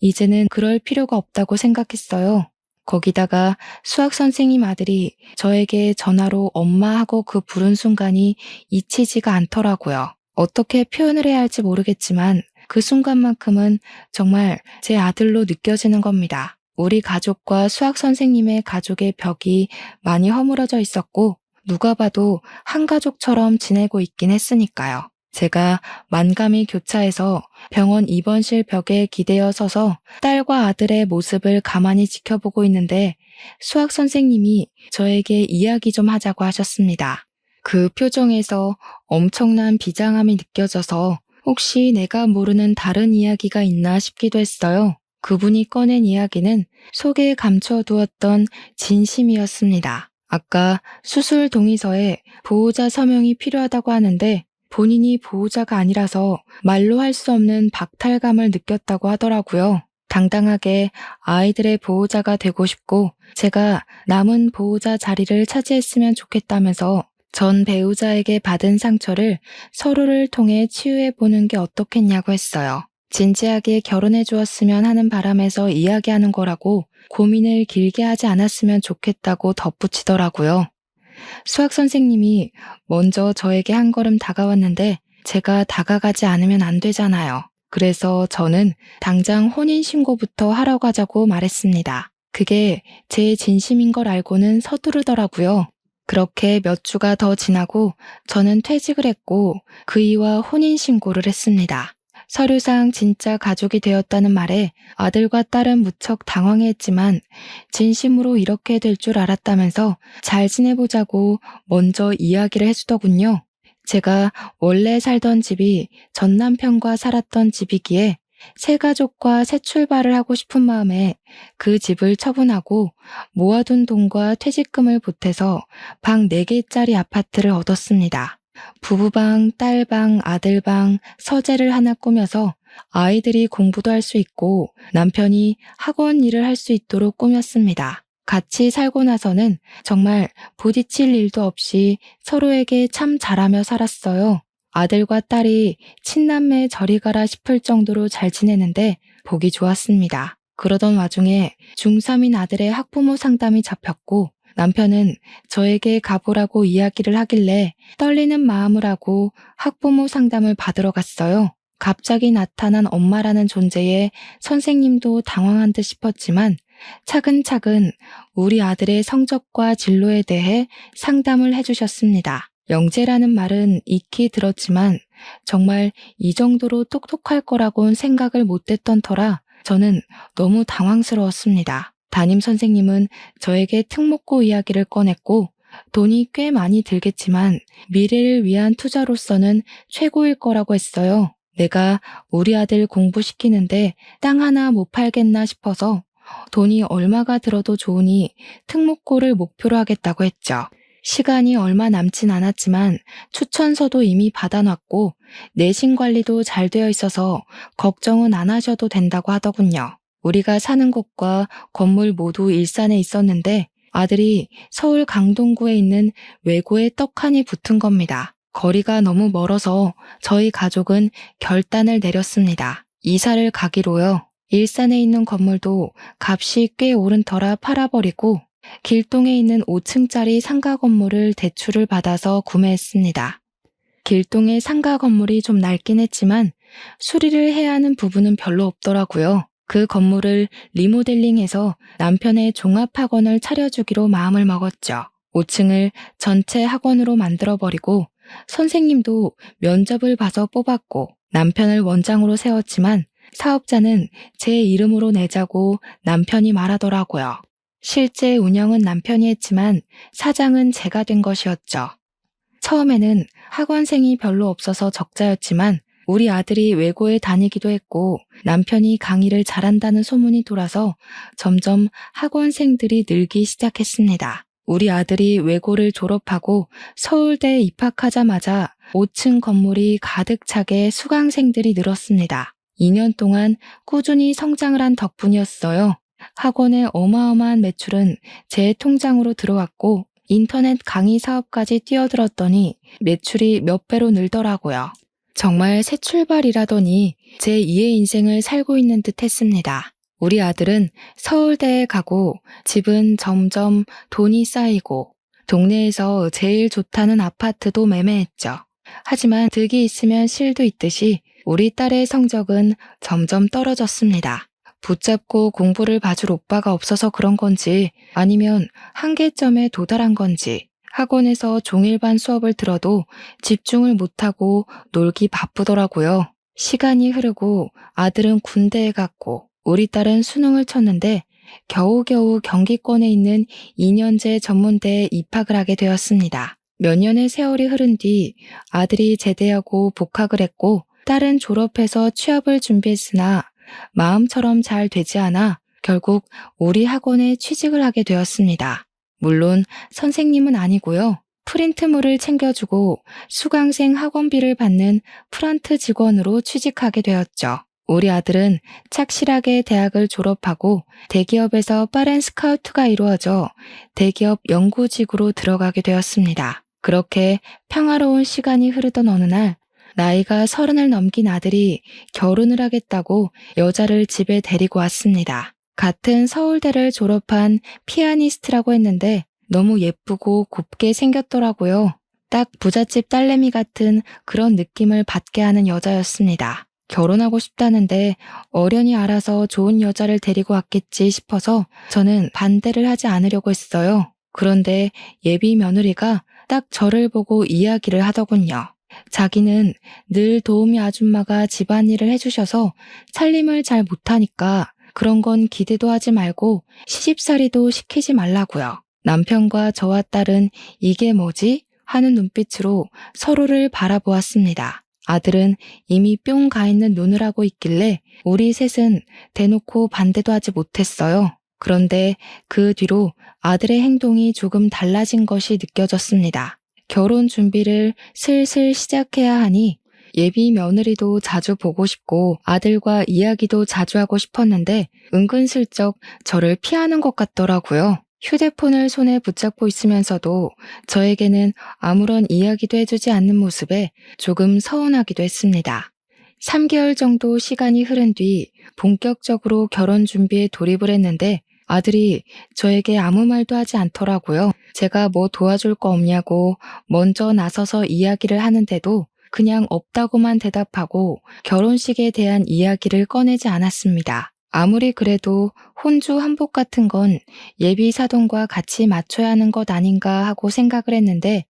이제는 그럴 필요가 없다고 생각했어요. 거기다가 수학 선생님 아들이 저에게 전화로 엄마하고 그 부른 순간이 잊히지가 않더라고요. 어떻게 표현을 해야 할지 모르겠지만 그 순간만큼은 정말 제 아들로 느껴지는 겁니다. 우리 가족과 수학 선생님의 가족의 벽이 많이 허물어져 있었고 누가 봐도 한 가족처럼 지내고 있긴 했으니까요. 제가 만감이 교차해서 병원 입원실 벽에 기대어 서서 딸과 아들의 모습을 가만히 지켜보고 있는데 수학 선생님이 저에게 이야기 좀 하자고 하셨습니다. 그 표정에서 엄청난 비장함이 느껴져서 혹시 내가 모르는 다른 이야기가 있나 싶기도 했어요. 그분이 꺼낸 이야기는 속에 감춰두었던 진심이었습니다. 아까 수술 동의서에 보호자 서명이 필요하다고 하는데 본인이 보호자가 아니라서 말로 할 수 없는 박탈감을 느꼈다고 하더라고요. 당당하게 아이들의 보호자가 되고 싶고 제가 남은 보호자 자리를 차지했으면 좋겠다면서 전 배우자에게 받은 상처를 서로를 통해 치유해보는 게 어떻겠냐고 했어요. 진지하게 결혼해 주었으면 하는 바람에서 이야기하는 거라고 고민을 길게 하지 않았으면 좋겠다고 덧붙이더라고요. 수학 선생님이 먼저 저에게 한 걸음 다가왔는데 제가 다가가지 않으면 안 되잖아요. 그래서 저는 당장 혼인신고부터 하러 가자고 말했습니다. 그게 제 진심인 걸 알고는 서두르더라고요. 그렇게 몇 주가 더 지나고 저는 퇴직을 했고 그이와 혼인신고를 했습니다. 서류상 진짜 가족이 되었다는 말에 아들과 딸은 무척 당황했지만 진심으로 이렇게 될 줄 알았다면서 잘 지내보자고 먼저 이야기를 해주더군요. 제가 원래 살던 집이 전 남편과 살았던 집이기에 새 가족과 새 출발을 하고 싶은 마음에 그 집을 처분하고 모아둔 돈과 퇴직금을 보태서 방 4개짜리 아파트를 얻었습니다. 부부방, 딸방, 아들방, 서재를 하나 꾸며서 아이들이 공부도 할 수 있고 남편이 학원 일을 할 수 있도록 꾸몄습니다. 같이 살고 나서는 정말 부딪힐 일도 없이 서로에게 참 잘하며 살았어요. 아들과 딸이 친남매 저리 가라 싶을 정도로 잘 지내는데 보기 좋았습니다. 그러던 와중에 중3인 아들의 학부모 상담이 잡혔고 남편은 저에게 가보라고 이야기를 하길래 떨리는 마음을 하고 학부모 상담을 받으러 갔어요. 갑자기 나타난 엄마라는 존재에 선생님도 당황한 듯 싶었지만 차근차근 우리 아들의 성적과 진로에 대해 상담을 해주셨습니다. 영재라는 말은 익히 들었지만 정말 이 정도로 똑똑할 거라곤 생각을 못했던 터라 저는 너무 당황스러웠습니다. 담임 선생님은 저에게 특목고 이야기를 꺼냈고 돈이 꽤 많이 들겠지만 미래를 위한 투자로서는 최고일 거라고 했어요. 내가 우리 아들 공부시키는데 땅 하나 못 팔겠나 싶어서 돈이 얼마가 들어도 좋으니 특목고를 목표로 하겠다고 했죠. 시간이 얼마 남진 않았지만 추천서도 이미 받아놨고 내신 관리도 잘 되어 있어서 걱정은 안 하셔도 된다고 하더군요. 우리가 사는 곳과 건물 모두 일산에 있었는데 아들이 서울 강동구에 있는 외고에 떡하니 붙은 겁니다. 거리가 너무 멀어서 저희 가족은 결단을 내렸습니다. 이사를 가기로요. 일산에 있는 건물도 값이 꽤 오른 터라 팔아버리고 길동에 있는 5층짜리 상가 건물을 대출을 받아서 구매했습니다. 길동의 상가 건물이 좀 낡긴 했지만 수리를 해야 하는 부분은 별로 없더라고요. 그 건물을 리모델링해서 남편의 종합학원을 차려주기로 마음을 먹었죠. 5층을 전체 학원으로 만들어버리고 선생님도 면접을 봐서 뽑았고 남편을 원장으로 세웠지만 사업자는 제 이름으로 내자고 남편이 말하더라고요. 실제 운영은 남편이 했지만 사장은 제가 된 것이었죠. 처음에는 학원생이 별로 없어서 적자였지만 우리 아들이 외고에 다니기도 했고 남편이 강의를 잘한다는 소문이 돌아서 점점 학원생들이 늘기 시작했습니다. 우리 아들이 외고를 졸업하고 서울대에 입학하자마자 5층 건물이 가득 차게 수강생들이 늘었습니다. 2년 동안 꾸준히 성장을 한 덕분이었어요. 학원의 어마어마한 매출은 제 통장으로 들어왔고 인터넷 강의 사업까지 뛰어들었더니 매출이 몇 배로 늘더라고요. 정말 새 출발이라더니 제 2의 인생을 살고 있는 듯 했습니다. 우리 아들은 서울대에 가고 집은 점점 돈이 쌓이고 동네에서 제일 좋다는 아파트도 매매했죠. 하지만 득이 있으면 실도 있듯이 우리 딸의 성적은 점점 떨어졌습니다. 붙잡고 공부를 봐줄 오빠가 없어서 그런 건지 아니면 한계점에 도달한 건지 학원에서 종일반 수업을 들어도 집중을 못하고 놀기 바쁘더라고요. 시간이 흐르고 아들은 군대에 갔고 우리 딸은 수능을 쳤는데 겨우겨우 경기권에 있는 2년제 전문대에 입학을 하게 되었습니다. 몇 년의 세월이 흐른 뒤 아들이 제대하고 복학을 했고 딸은 졸업해서 취업을 준비했으나 마음처럼 잘 되지 않아 결국 우리 학원에 취직을 하게 되었습니다. 물론 선생님은 아니고요. 프린트물을 챙겨주고 수강생 학원비를 받는 프런트 직원으로 취직하게 되었죠. 우리 아들은 착실하게 대학을 졸업하고 대기업에서 빠른 스카우트가 이루어져 대기업 연구직으로 들어가게 되었습니다. 그렇게 평화로운 시간이 흐르던 어느 날 나이가 30을 넘긴 아들이 결혼을 하겠다고 여자를 집에 데리고 왔습니다. 같은 서울대를 졸업한 피아니스트라고 했는데 너무 예쁘고 곱게 생겼더라고요. 딱 부잣집 딸내미 같은 그런 느낌을 받게 하는 여자였습니다. 결혼하고 싶다는데 어련히 알아서 좋은 여자를 데리고 왔겠지 싶어서 저는 반대를 하지 않으려고 했어요. 그런데 예비 며느리가 딱 저를 보고 이야기를 하더군요. 자기는 늘 도우미 아줌마가 집안일을 해주셔서 살림을 잘 못하니까 그런 건 기대도 하지 말고 시집살이도 시키지 말라고요. 남편과 저와 딸은 이게 뭐지? 하는 눈빛으로 서로를 바라보았습니다. 아들은 이미 뿅 가 있는 눈을 하고 있길래 우리 셋은 대놓고 반대도 하지 못했어요. 그런데 그 뒤로 아들의 행동이 조금 달라진 것이 느껴졌습니다. 결혼 준비를 슬슬 시작해야 하니 예비 며느리도 자주 보고 싶고 아들과 이야기도 자주 하고 싶었는데 은근슬쩍 저를 피하는 것 같더라고요. 휴대폰을 손에 붙잡고 있으면서도 저에게는 아무런 이야기도 해주지 않는 모습에 조금 서운하기도 했습니다. 3개월 정도 시간이 흐른 뒤 본격적으로 결혼 준비에 돌입을 했는데 아들이 저에게 아무 말도 하지 않더라고요. 제가 뭐 도와줄 거 없냐고 먼저 나서서 이야기를 하는데도 그냥 없다고만 대답하고 결혼식에 대한 이야기를 꺼내지 않았습니다. 아무리 그래도 혼주 한복 같은 건 예비 사돈과 같이 맞춰야 하는 것 아닌가 하고 생각을 했는데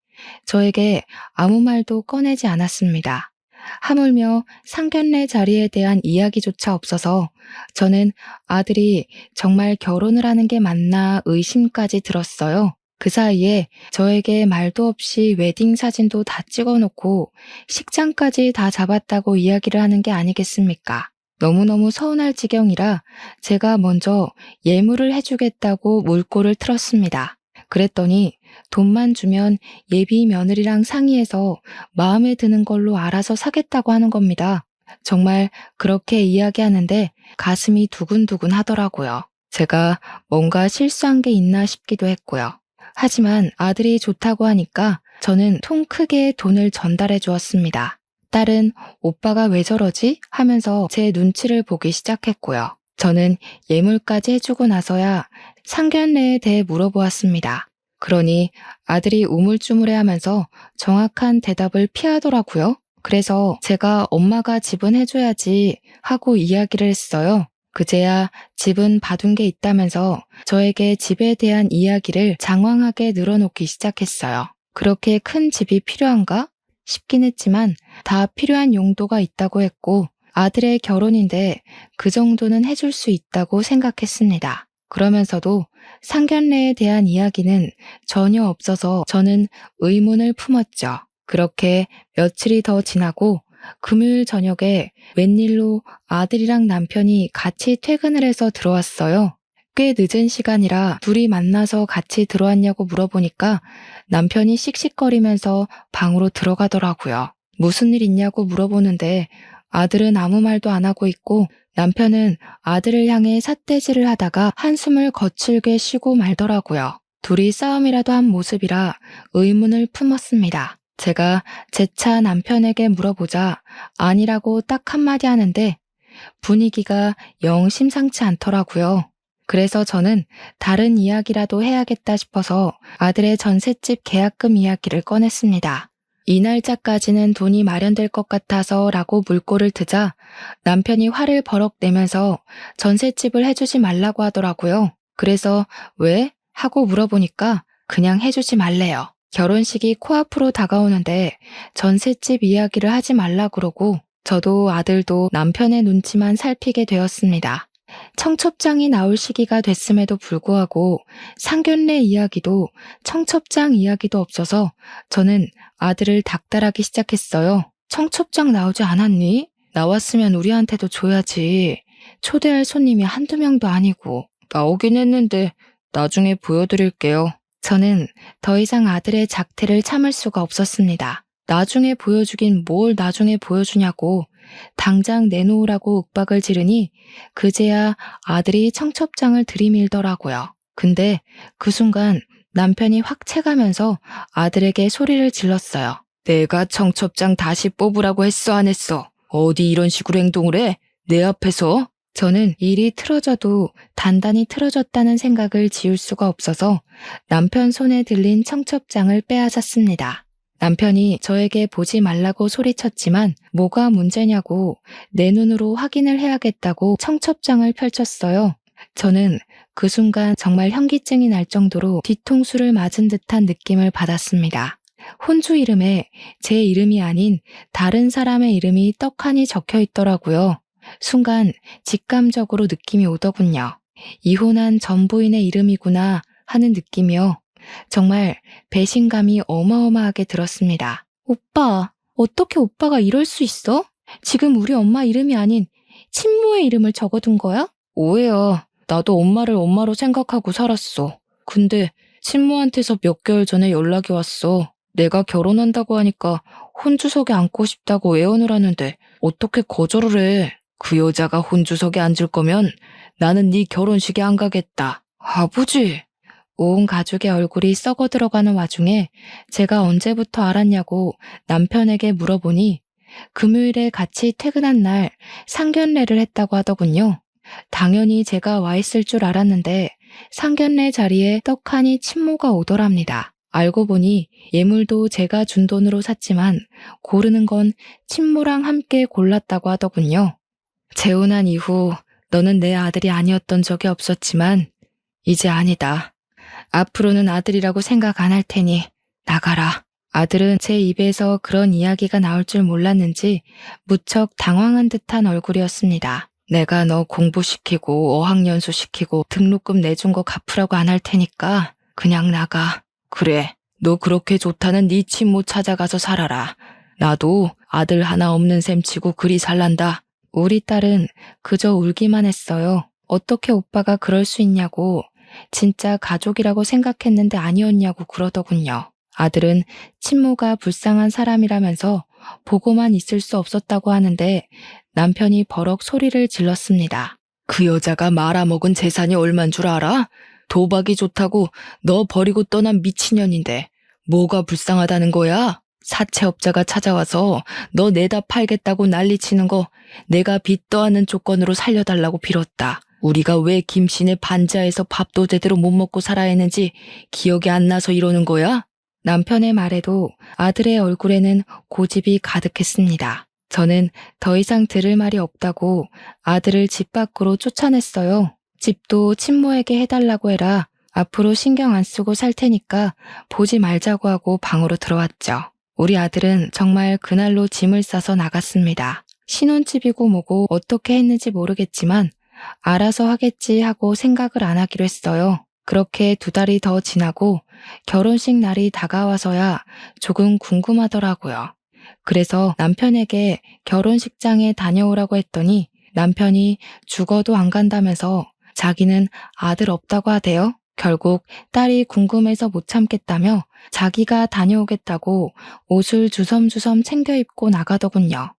저에게 아무 말도 꺼내지 않았습니다. 하물며 상견례 자리에 대한 이야기조차 없어서 저는 아들이 정말 결혼을 하는 게 맞나 의심까지 들었어요. 그 사이에 저에게 말도 없이 웨딩 사진도 다 찍어놓고 식장까지 다 잡았다고 이야기를 하는 게 아니겠습니까? 너무너무 서운할 지경이라 제가 먼저 예물을 해주겠다고 물꼬를 틀었습니다. 그랬더니 돈만 주면 예비 며느리랑 상의해서 마음에 드는 걸로 알아서 사겠다고 하는 겁니다. 정말 그렇게 이야기하는데 가슴이 두근두근 하더라고요. 제가 뭔가 실수한 게 있나 싶기도 했고요. 하지만 아들이 좋다고 하니까 저는 통 크게 돈을 전달해 주었습니다. 딸은 오빠가 왜 저러지? 하면서 제 눈치를 보기 시작했고요. 저는 예물까지 해주고 나서야 상견례에 대해 물어보았습니다. 그러니 아들이 우물쭈물해 하면서 정확한 대답을 피하더라고요. 그래서 제가 엄마가 집은 해줘야지 하고 이야기를 했어요. 그제야 집은 봐둔 게 있다면서 저에게 집에 대한 이야기를 장황하게 늘어놓기 시작했어요. 그렇게 큰 집이 필요한가 싶긴 했지만 다 필요한 용도가 있다고 했고 아들의 결혼인데 그 정도는 해줄 수 있다고 생각했습니다. 그러면서도 상견례에 대한 이야기는 전혀 없어서 저는 의문을 품었죠. 그렇게 며칠이 더 지나고 금요일 저녁에 웬일로 아들이랑 남편이 같이 퇴근을 해서 들어왔어요. 꽤 늦은 시간이라 둘이 만나서 같이 들어왔냐고 물어보니까 남편이 씩씩거리면서 방으로 들어가더라고요. 무슨 일 있냐고 물어보는데 아들은 아무 말도 안 하고 있고 남편은 아들을 향해 삿대질을 하다가 한숨을 거칠게 쉬고 말더라고요. 둘이 싸움이라도 한 모습이라 의문을 품었습니다. 제가 재차 남편에게 물어보자 아니라고 딱 한마디 하는데 분위기가 영 심상치 않더라고요. 그래서 저는 다른 이야기라도 해야겠다 싶어서 아들의 전셋집 계약금 이야기를 꺼냈습니다. 이 날짜까지는 돈이 마련될 것 같아서 라고 물꼬를 트자 남편이 화를 버럭 내면서 전셋집을 해주지 말라고 하더라고요. 그래서 왜? 하고 물어보니까 그냥 해주지 말래요. 결혼식이 코앞으로 다가오는데 전셋집 이야기를 하지 말라 그러고 저도 아들도 남편의 눈치만 살피게 되었습니다. 청첩장이 나올 시기가 됐음에도 불구하고 상견례 이야기도 청첩장 이야기도 없어서 저는 아들을 닥달하기 시작했어요. 청첩장 나오지 않았니? 나왔으면 우리한테도 줘야지. 초대할 손님이 한두 명도 아니고. 나오긴 했는데 나중에 보여드릴게요. 저는 더 이상 아들의 작태를 참을 수가 없었습니다. 나중에 보여주긴 뭘 나중에 보여주냐고 당장 내놓으라고 윽박을 지르니 그제야 아들이 청첩장을 들이밀더라고요. 근데 그 순간 남편이 확 채가면서 아들에게 소리를 질렀어요. 내가 청첩장 다시 뽑으라고 했어 안 했어? 어디 이런 식으로 행동을 해? 내 앞에서? 저는 일이 틀어져도 단단히 틀어졌다는 생각을 지울 수가 없어서 남편 손에 들린 청첩장을 빼앗았습니다. 남편이 저에게 보지 말라고 소리쳤지만 뭐가 문제냐고 내 눈으로 확인을 해야겠다고 청첩장을 펼쳤어요. 저는 그 순간 정말 현기증이 날 정도로 뒤통수를 맞은 듯한 느낌을 받았습니다. 혼주 이름에 제 이름이 아닌 다른 사람의 이름이 떡하니 적혀 있더라고요. 순간 직감적으로 느낌이 오더군요. 이혼한 전 부인의 이름이구나 하는 느낌이요. 정말 배신감이 어마어마하게 들었습니다. 오빠, 어떻게 오빠가 이럴 수 있어? 지금 우리 엄마 이름이 아닌 친모의 이름을 적어둔 거야? 오해야. 나도 엄마를 엄마로 생각하고 살았어. 근데 친모한테서 몇 개월 전에 연락이 왔어. 내가 결혼한다고 하니까 혼주석에 앉고 싶다고 애원을 하는데 어떻게 거절을 해? 그 여자가 혼주석에 앉을 거면 나는 네 결혼식에 안 가겠다. 아버지! 온 가족의 얼굴이 썩어 들어가는 와중에 제가 언제부터 알았냐고 남편에게 물어보니 금요일에 같이 퇴근한 날 상견례를 했다고 하더군요. 당연히 제가 와 있을 줄 알았는데 상견례 자리에 떡하니 친모가 오더랍니다. 알고 보니 예물도 제가 준 돈으로 샀지만 고르는 건 친모랑 함께 골랐다고 하더군요. 재혼한 이후 너는 내 아들이 아니었던 적이 없었지만 이제 아니다. 앞으로는 아들이라고 생각 안 할 테니 나가라. 아들은 제 입에서 그런 이야기가 나올 줄 몰랐는지 무척 당황한 듯한 얼굴이었습니다. 내가 너 공부시키고 어학연수 시키고 등록금 내준 거 갚으라고 안 할 테니까 그냥 나가. 그래, 너 그렇게 좋다는 네 친모 찾아가서 살아라. 나도 아들 하나 없는 셈 치고 그리 살란다. 우리 딸은 그저 울기만 했어요. 어떻게 오빠가 그럴 수 있냐고, 진짜 가족이라고 생각했는데 아니었냐고 그러더군요. 아들은 친모가 불쌍한 사람이라면서 보고만 있을 수 없었다고 하는데 남편이 버럭 소리를 질렀습니다. 그 여자가 말아먹은 재산이 얼만 줄 알아? 도박이 좋다고 너 버리고 떠난 미친년인데 뭐가 불쌍하다는 거야? 사채업자가 찾아와서 너 내다 팔겠다고 난리치는 거 내가 빚 떠안는 조건으로 살려달라고 빌었다. 우리가 왜 김씨네 반지하에서 밥도 제대로 못 먹고 살아야 했는지 기억이 안 나서 이러는 거야? 남편의 말에도 아들의 얼굴에는 고집이 가득했습니다. 저는 더 이상 들을 말이 없다고 아들을 집 밖으로 쫓아냈어요. 집도 친모에게 해달라고 해라. 앞으로 신경 안 쓰고 살 테니까 보지 말자고 하고 방으로 들어왔죠. 우리 아들은 정말 그날로 짐을 싸서 나갔습니다. 신혼집이고 뭐고 어떻게 했는지 모르겠지만 알아서 하겠지 하고 생각을 안 하기로 했어요. 그렇게 2달이 더 지나고 결혼식 날이 다가와서야 조금 궁금하더라고요. 그래서 남편에게 결혼식장에 다녀오라고 했더니 남편이 죽어도 안 간다면서 자기는 아들 없다고 하대요. 결국 딸이 궁금해서 못 참겠다며 자기가 다녀오겠다고 옷을 주섬주섬 챙겨 입고 나가더군요.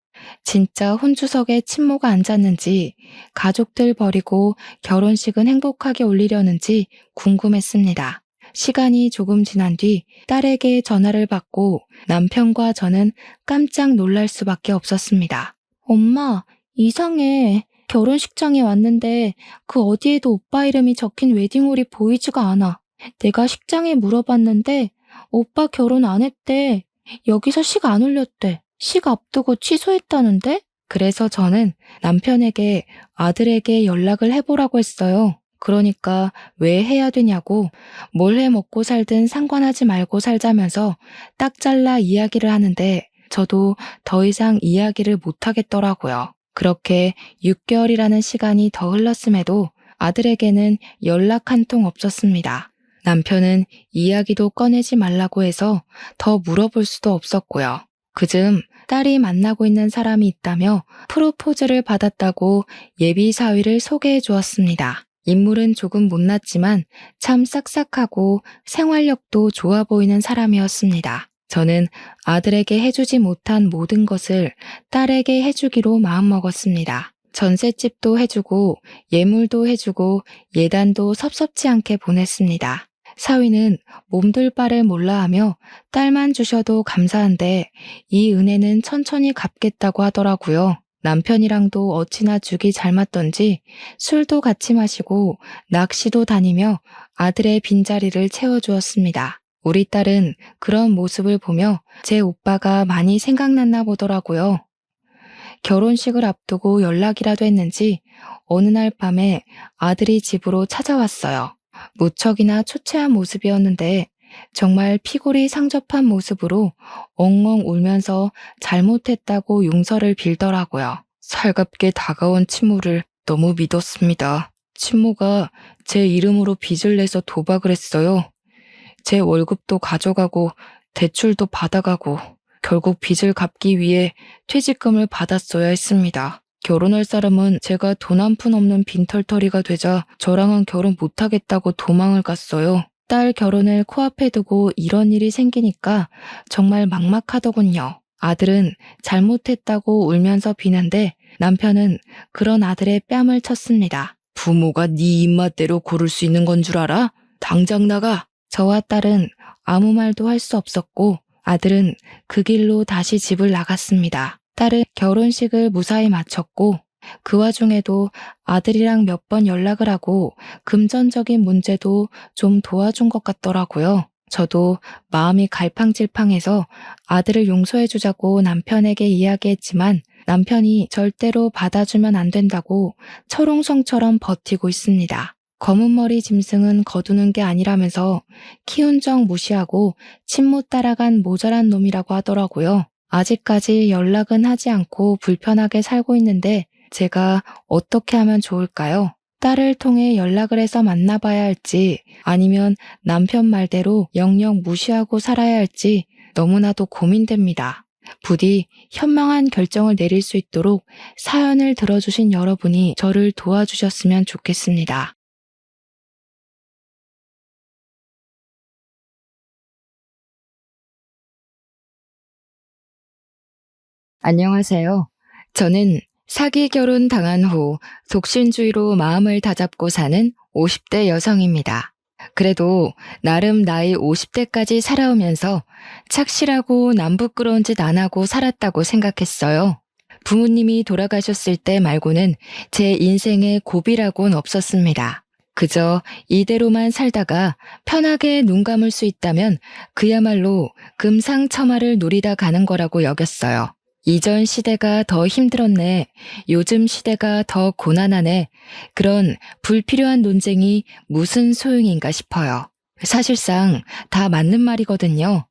진짜 혼주석에 친모가 앉았는지 가족들 버리고 결혼식은 행복하게 올리려는지 궁금했습니다. 시간이 조금 지난 뒤 딸에게 전화를 받고 남편과 저는 깜짝 놀랄 수밖에 없었습니다. 엄마, 이상해. 결혼식장에 왔는데 그 어디에도 오빠 이름이 적힌 웨딩홀이 보이지가 않아. 내가 식장에 물어봤는데 오빠 결혼 안 했대. 여기서 식 안 올렸대. 식 앞두고 취소했다는데? 그래서 저는 남편에게 아들에게 연락을 해보라고 했어요. 그러니까 왜 해야 되냐고, 뭘 해 먹고 살든 상관하지 말고 살자면서 딱 잘라 이야기를 하는데 저도 더 이상 이야기를 못 하겠더라고요. 그렇게 6개월이라는 시간이 더 흘렀음에도 아들에게는 연락 한 통 없었습니다. 남편은 이야기도 꺼내지 말라고 해서 더 물어볼 수도 없었고요. 그즈음 딸이 만나고 있는 사람이 있다며 프로포즈를 받았다고 예비 사위를 소개해 주었습니다. 인물은 조금 못났지만 참 싹싹하고 생활력도 좋아 보이는 사람이었습니다. 저는 아들에게 해주지 못한 모든 것을 딸에게 해주기로 마음먹었습니다. 전셋집도 해주고 예물도 해주고 예단도 섭섭지 않게 보냈습니다. 사위는 몸둘 바를 몰라하며 딸만 주셔도 감사한데 이 은혜는 천천히 갚겠다고 하더라고요. 남편이랑도 어찌나 죽이 잘 맞던지 술도 같이 마시고 낚시도 다니며 아들의 빈자리를 채워주었습니다. 우리 딸은 그런 모습을 보며 제 오빠가 많이 생각났나 보더라고요. 결혼식을 앞두고 연락이라도 했는지 어느 날 밤에 아들이 집으로 찾아왔어요. 무척이나 초췌한 모습이었는데 정말 피골이 상접한 모습으로 엉엉 울면서 잘못했다고 용서를 빌더라고요. 살갑게 다가온 친모를 너무 믿었습니다. 친모가 제 이름으로 빚을 내서 도박을 했어요. 제 월급도 가져가고 대출도 받아가고 결국 빚을 갚기 위해 퇴직금을 받았어야 했습니다. 결혼할 사람은 제가 돈 한 푼 없는 빈털터리가 되자 저랑은 결혼 못하겠다고 도망을 갔어요. 딸 결혼을 코앞에 두고 이런 일이 생기니까 정말 막막하더군요. 아들은 잘못했다고 울면서 비는데 남편은 그런 아들의 뺨을 쳤습니다. 부모가 네 입맛대로 고를 수 있는 건 줄 알아? 당장 나가! 저와 딸은 아무 말도 할 수 없었고 아들은 그 길로 다시 집을 나갔습니다. 딸은 결혼식을 무사히 마쳤고 그 와중에도 아들이랑 몇 번 연락을 하고 금전적인 문제도 좀 도와준 것 같더라고요. 저도 마음이 갈팡질팡해서 아들을 용서해주자고 남편에게 이야기했지만 남편이 절대로 받아주면 안 된다고 철옹성처럼 버티고 있습니다. 검은 머리 짐승은 거두는 게 아니라면서 키운 적 무시하고 침 못 따라간 모자란 놈이라고 하더라고요. 아직까지 연락은 하지 않고 불편하게 살고 있는데 제가 어떻게 하면 좋을까요? 딸을 통해 연락을 해서 만나봐야 할지 아니면 남편 말대로 영영 무시하고 살아야 할지 너무나도 고민됩니다. 부디 현명한 결정을 내릴 수 있도록 사연을 들어주신 여러분이 저를 도와주셨으면 좋겠습니다. 안녕하세요. 저는 사기 결혼 당한 후 독신주의로 마음을 다잡고 사는 50대 여성입니다. 그래도 나름 나이 50대까지 살아오면서 착실하고 남부끄러운 짓 안 하고 살았다고 생각했어요. 부모님이 돌아가셨을 때 말고는 제 인생에 고비라고는 없었습니다. 그저 이대로만 살다가 편하게 눈 감을 수 있다면 그야말로 금상첨화를 누리다 가는 거라고 여겼어요. 이전 시대가 더 힘들었네. 요즘 시대가 더 고난하네. 그런 불필요한 논쟁이 무슨 소용인가 싶어요. 사실상 다 맞는 말이거든요.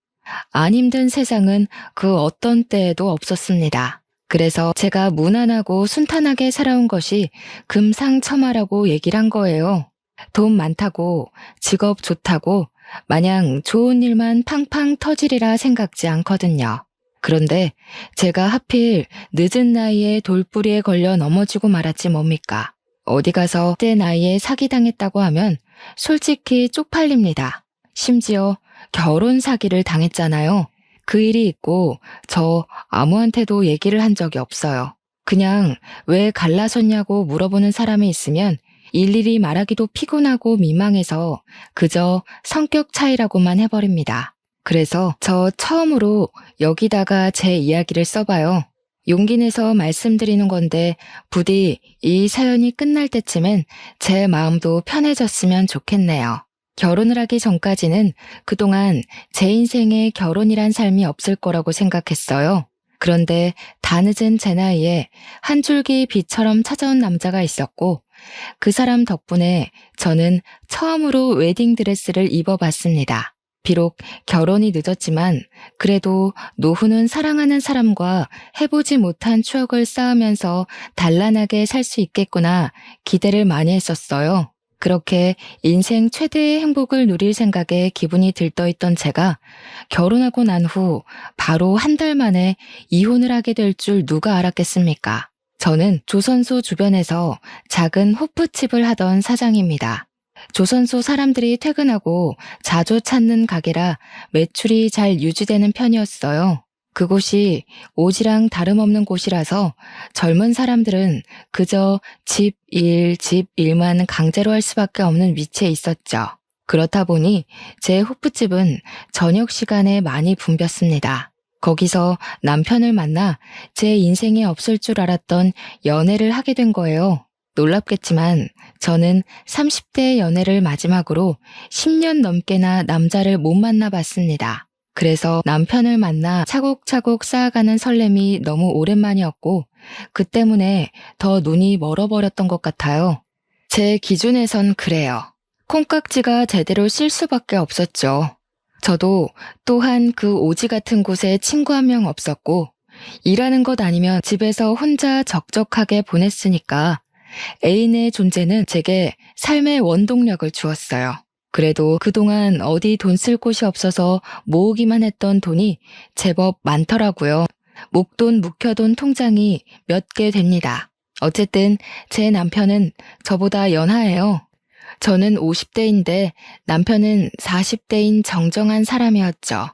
안 힘든 세상은 그 어떤 때에도 없었습니다. 그래서 제가 무난하고 순탄하게 살아온 것이 금상첨화라고 얘기를 한 거예요. 돈 많다고, 직업 좋다고, 마냥 좋은 일만 팡팡 터지리라 생각지 않거든요. 그런데 제가 하필 늦은 나이에 돌부리에 걸려 넘어지고 말았지 뭡니까? 어디 가서 그때 나이에 사기당했다고 하면 솔직히 쪽팔립니다. 심지어 결혼 사기를 당했잖아요. 그 일이 있고 저 아무한테도 얘기를 한 적이 없어요. 그냥 왜 갈라섰냐고 물어보는 사람이 있으면 일일이 말하기도 피곤하고 민망해서 그저 성격 차이라고만 해버립니다. 그래서 저 처음으로 여기다가 제 이야기를 써봐요. 용기 내서 말씀드리는 건데 부디 이 사연이 끝날 때쯤엔 제 마음도 편해졌으면 좋겠네요. 결혼을 하기 전까지는 그동안 제 인생에 결혼이란 삶이 없을 거라고 생각했어요. 그런데 다 늦은 제 나이에 한 줄기 빛처럼 찾아온 남자가 있었고 그 사람 덕분에 저는 처음으로 웨딩드레스를 입어봤습니다. 비록 결혼이 늦었지만 그래도 노후는 사랑하는 사람과 해보지 못한 추억을 쌓으면서 단란하게 살 수 있겠구나 기대를 많이 했었어요. 그렇게 인생 최대의 행복을 누릴 생각에 기분이 들떠있던 제가 결혼하고 난 후 바로 한 달 만에 이혼을 하게 될 줄 누가 알았겠습니까? 저는 조선소 주변에서 작은 호프집을 하던 사장입니다. 조선소 사람들이 퇴근하고 자주 찾는 가게라 매출이 잘 유지되는 편이었어요. 그곳이 오지랑 다름없는 곳이라서 젊은 사람들은 그저 집 일만 강제로 할 수밖에 없는 위치에 있었죠. 그렇다 보니 제 호프집은 저녁 시간에 많이 붐볐습니다. 거기서 남편을 만나 제 인생에 없을 줄 알았던 연애를 하게 된 거예요. 놀랍겠지만 저는 30대 연애를 마지막으로 10년 넘게나 남자를 못 만나봤습니다. 그래서 남편을 만나 차곡차곡 쌓아가는 설렘이 너무 오랜만이었고 그 때문에 더 눈이 멀어버렸던 것 같아요. 제 기준에선 그래요. 콩깍지가 제대로 실 수밖에 없었죠. 저도 또한 그 오지 같은 곳에 친구 한 명 없었고 일하는 것 아니면 집에서 혼자 적적하게 보냈으니까 애인의 존재는 제게 삶의 원동력을 주었어요. 그래도 그동안 어디 돈 쓸 곳이 없어서 모으기만 했던 돈이 제법 많더라고요. 목돈 묵혀둔 통장이 몇 개 됩니다. 어쨌든 제 남편은 저보다 연하예요. 저는 50대인데 남편은 40대인 정정한 사람이었죠.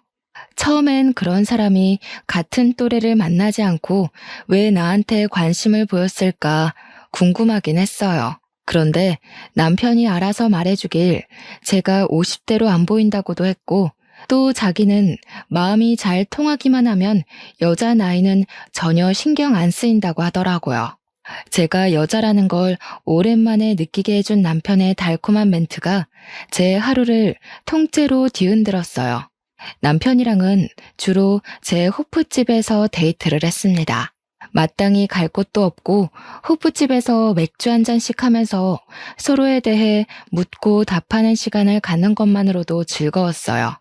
처음엔 그런 사람이 같은 또래를 만나지 않고 왜 나한테 관심을 보였을까 궁금하긴 했어요. 그런데 남편이 알아서 말해주길 제가 50대로 안 보인다고도 했고 또 자기는 마음이 잘 통하기만 하면 여자 나이는 전혀 신경 안 쓰인다고 하더라고요. 제가 여자라는 걸 오랜만에 느끼게 해준 남편의 달콤한 멘트가 제 하루를 통째로 뒤흔들었어요. 남편이랑은 주로 제 호프집에서 데이트를 했습니다. 마땅히 갈 곳도 없고 호프집에서 맥주 한 잔씩 하면서 서로에 대해 묻고 답하는 시간을 갖는 것만으로도 즐거웠어요.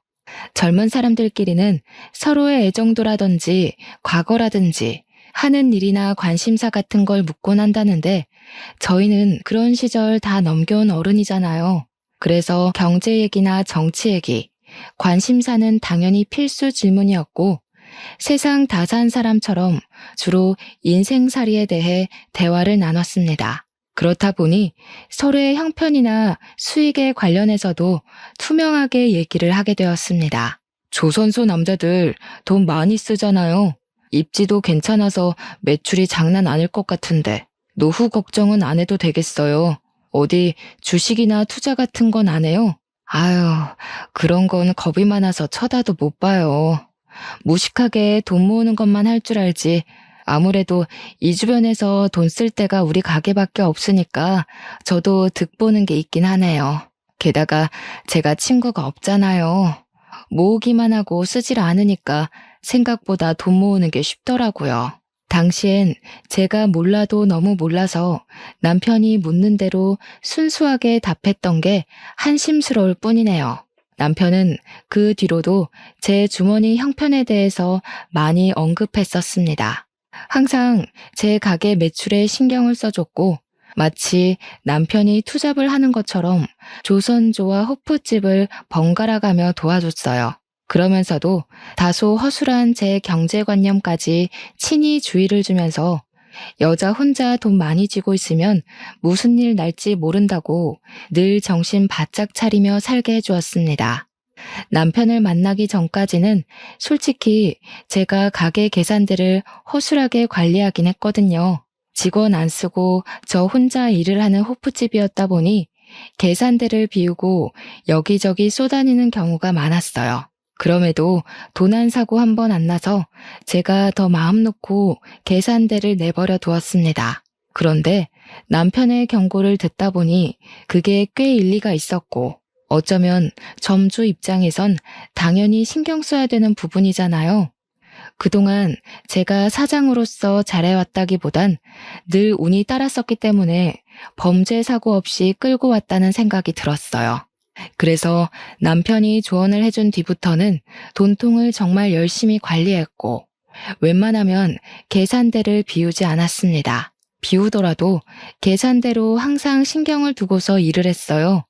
젊은 사람들끼리는 서로의 애정도라든지 과거라든지 하는 일이나 관심사 같은 걸 묻곤 한다는데 저희는 그런 시절 다 넘겨온 어른이잖아요. 그래서 경제 얘기나 정치 얘기, 관심사는 당연히 필수 질문이었고 세상 다 산 사람처럼 주로 인생살이에 대해 대화를 나눴습니다. 그렇다 보니 서로의 형편이나 수익에 관련해서도 투명하게 얘기를 하게 되었습니다. 조선소 남자들 돈 많이 쓰잖아요. 입지도 괜찮아서 매출이 장난 아닐 것 같은데 노후 걱정은 안 해도 되겠어요. 어디 주식이나 투자 같은 건 안 해요? 아유, 그런 건 겁이 많아서 쳐다도 못 봐요. 무식하게 돈 모으는 것만 할 줄 알지. 아무래도 이 주변에서 돈 쓸 데가 우리 가게밖에 없으니까 저도 득보는 게 있긴 하네요. 게다가 제가 친구가 없잖아요. 모으기만 하고 쓰질 않으니까 생각보다 돈 모으는 게 쉽더라고요. 당시엔 제가 몰라도 너무 몰라서 남편이 묻는 대로 순수하게 답했던 게 한심스러울 뿐이네요. 남편은 그 뒤로도 제 주머니 형편에 대해서 많이 언급했었습니다. 항상 제 가게 매출에 신경을 써줬고 마치 남편이 투잡을 하는 것처럼 조선조와 호프집을 번갈아가며 도와줬어요. 그러면서도 다소 허술한 제 경제관념까지 친히 주의를 주면서 여자 혼자 돈 많이 쥐고 있으면 무슨 일 날지 모른다고 늘 정신 바짝 차리며 살게 해주었습니다. 남편을 만나기 전까지는 솔직히 제가 가게 계산들을 허술하게 관리하긴 했거든요. 직원 안 쓰고 저 혼자 일을 하는 호프집이었다 보니 계산대를 비우고 여기저기 쏘다니는 경우가 많았어요. 그럼에도 돈 한 사고 한 번 안 나서 제가 더 마음 놓고 계산대를 내버려 두었습니다. 그런데 남편의 경고를 듣다 보니 그게 꽤 일리가 있었고 어쩌면 점주 입장에선 당연히 신경 써야 되는 부분이잖아요. 그동안 제가 사장으로서 잘해왔다기보단 늘 운이 따랐었기 때문에 범죄 사고 없이 끌고 왔다는 생각이 들었어요. 그래서 남편이 조언을 해준 뒤부터는 돈통을 정말 열심히 관리했고 웬만하면 계산대를 비우지 않았습니다. 비우더라도 계산대로 항상 신경을 두고서 일을 했어요.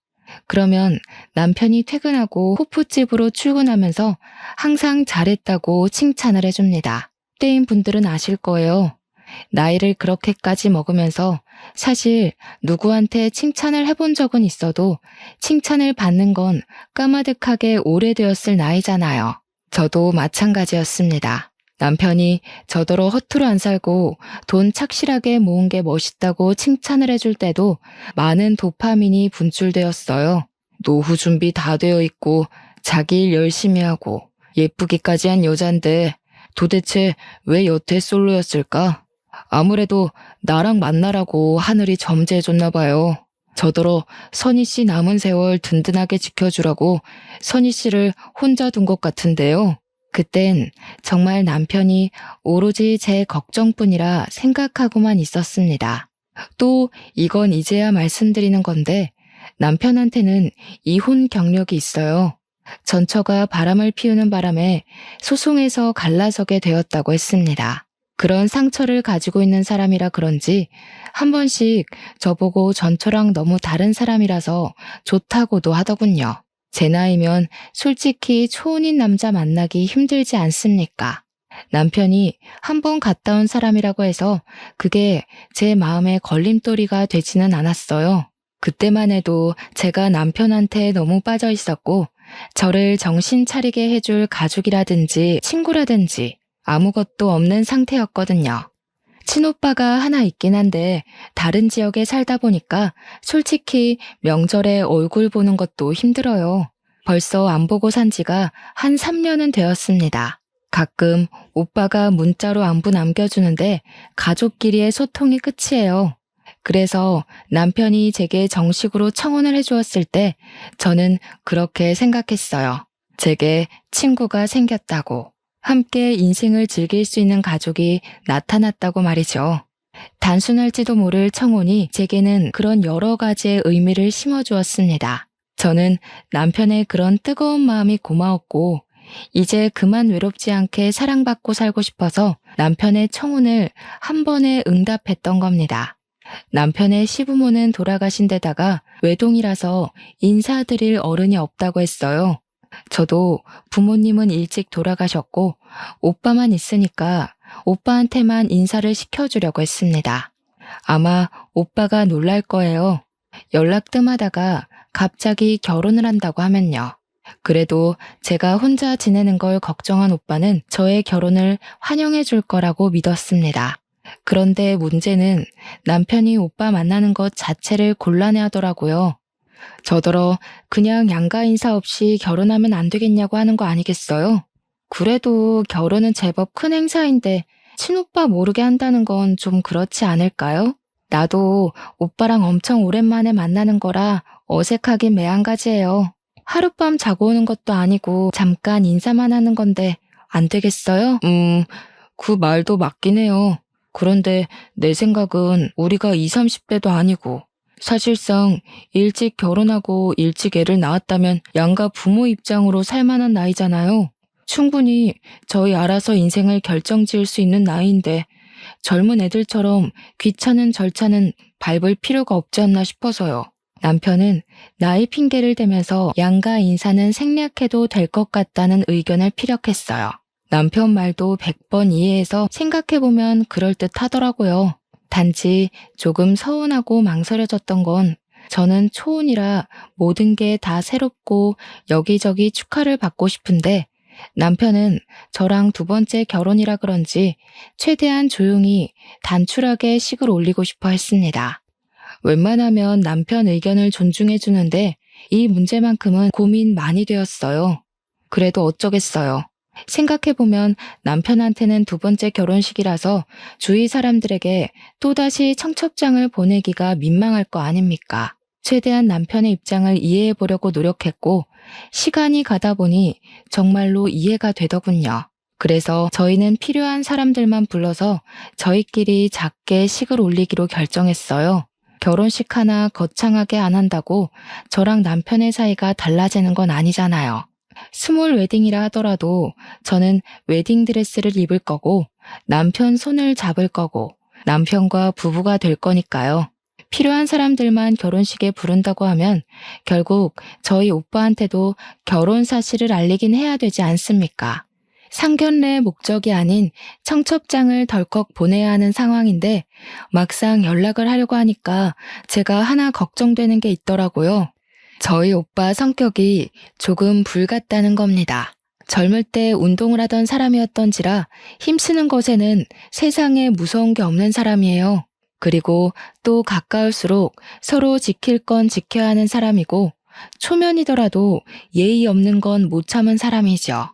그러면 남편이 퇴근하고 호프집으로 출근하면서 항상 잘했다고 칭찬을 해줍니다. 때인 분들은 아실 거예요. 나이를 그렇게까지 먹으면서 사실 누구한테 칭찬을 해본 적은 있어도 칭찬을 받는 건 까마득하게 오래되었을 나이잖아요. 저도 마찬가지였습니다. 남편이 저더러 허투루 안 살고 돈 착실하게 모은 게 멋있다고 칭찬을 해줄 때도 많은 도파민이 분출되었어요. 노후 준비 다 되어 있고 자기 일 열심히 하고 예쁘기까지 한 여잔데 도대체 왜 여태 솔로였을까? 아무래도 나랑 만나라고 하늘이 점지해줬나 봐요. 저더러 선희 씨 남은 세월 든든하게 지켜주라고 선희 씨를 혼자 둔 것 같은데요. 그땐 정말 남편이 오로지 제 걱정뿐이라 생각하고만 있었습니다. 또 이건 이제야 말씀드리는 건데 남편한테는 이혼 경력이 있어요. 전처가 바람을 피우는 바람에 소송에서 갈라서게 되었다고 했습니다. 그런 상처를 가지고 있는 사람이라 그런지 한 번씩 저보고 전처랑 너무 다른 사람이라서 좋다고도 하더군요. 제 나이면 솔직히 초혼인 남자 만나기 힘들지 않습니까? 남편이 한 번 갔다 온 사람이라고 해서 그게 제 마음에 걸림돌이가 되지는 않았어요. 그때만 해도 제가 남편한테 너무 빠져 있었고 저를 정신 차리게 해줄 가족이라든지 친구라든지 아무것도 없는 상태였거든요. 친오빠가 하나 있긴 한데 다른 지역에 살다 보니까 솔직히 명절에 얼굴 보는 것도 힘들어요. 벌써 안 보고 산 지가 한 3년은 되었습니다. 가끔 오빠가 문자로 안부 남겨주는데 가족끼리의 소통이 끝이에요. 그래서 남편이 제게 정식으로 청혼을 해주었을 때 저는 그렇게 생각했어요. 제게 친구가 생겼다고. 함께 인생을 즐길 수 있는 가족이 나타났다고 말이죠. 단순할지도 모를 청혼이 제게는 그런 여러 가지의 의미를 심어주었습니다. 저는 남편의 그런 뜨거운 마음이 고마웠고, 이제 그만 외롭지 않게 사랑받고 살고 싶어서 남편의 청혼을 한 번에 응답했던 겁니다. 남편의 시부모는 돌아가신 데다가 외동이라서 인사드릴 어른이 없다고 했어요. 저도 부모님은 일찍 돌아가셨고 오빠만 있으니까 오빠한테만 인사를 시켜주려고 했습니다. 아마 오빠가 놀랄 거예요. 연락 뜸하다가 갑자기 결혼을 한다고 하면요. 그래도 제가 혼자 지내는 걸 걱정한 오빠는 저의 결혼을 환영해 줄 거라고 믿었습니다. 그런데 문제는 남편이 오빠 만나는 것 자체를 곤란해 하더라고요. 저더러 그냥 양가 인사 없이 결혼하면 안 되겠냐고 하는 거 아니겠어요? 그래도 결혼은 제법 큰 행사인데 친오빠 모르게 한다는 건 좀 그렇지 않을까요? 나도 오빠랑 엄청 오랜만에 만나는 거라 어색하긴 매한가지예요. 하룻밤 자고 오는 것도 아니고 잠깐 인사만 하는 건데 안 되겠어요? 그 말도 맞긴 해요. 그런데 내 생각은 우리가 20, 30대도 아니고 사실상 일찍 결혼하고 일찍 애를 낳았다면 양가 부모 입장으로 살만한 나이잖아요. 충분히 저희 알아서 인생을 결정지을 수 있는 나이인데 젊은 애들처럼 귀찮은 절차는 밟을 필요가 없지 않나 싶어서요. 남편은 나이 핑계를 대면서 양가 인사는 생략해도 될 것 같다는 의견을 피력했어요. 남편 말도 100번 이해해서 생각해보면 그럴듯하더라고요. 단지 조금 서운하고 망설여졌던 건 저는 초혼이라 모든 게 다 새롭고 여기저기 축하를 받고 싶은데 남편은 저랑 두 번째 결혼이라 그런지 최대한 조용히 단출하게 식을 올리고 싶어 했습니다. 웬만하면 남편 의견을 존중해 주는데 이 문제만큼은 고민 많이 되었어요. 그래도 어쩌겠어요. 생각해보면 남편한테는 두 번째 결혼식이라서 주위 사람들에게 또다시 청첩장을 보내기가 민망할 거 아닙니까? 최대한 남편의 입장을 이해해 보려고 노력했고 시간이 가다 보니 정말로 이해가 되더군요. 그래서 저희는 필요한 사람들만 불러서 저희끼리 작게 식을 올리기로 결정했어요. 결혼식 하나 거창하게 안 한다고 저랑 남편의 사이가 달라지는 건 아니잖아요. 스몰 웨딩이라 하더라도 저는 웨딩드레스를 입을 거고 남편 손을 잡을 거고 남편과 부부가 될 거니까요. 필요한 사람들만 결혼식에 부른다고 하면 결국 저희 오빠한테도 결혼 사실을 알리긴 해야 되지 않습니까? 상견례의 목적이 아닌 청첩장을 덜컥 보내야 하는 상황인데 막상 연락을 하려고 하니까 제가 하나 걱정되는 게 있더라고요. 저희 오빠 성격이 조금 불같다는 겁니다. 젊을 때 운동을 하던 사람이었던지라 힘쓰는 것에는 세상에 무서운 게 없는 사람이에요. 그리고 또 가까울수록 서로 지킬 건 지켜야 하는 사람이고 초면이더라도 예의 없는 건 못 참은 사람이죠.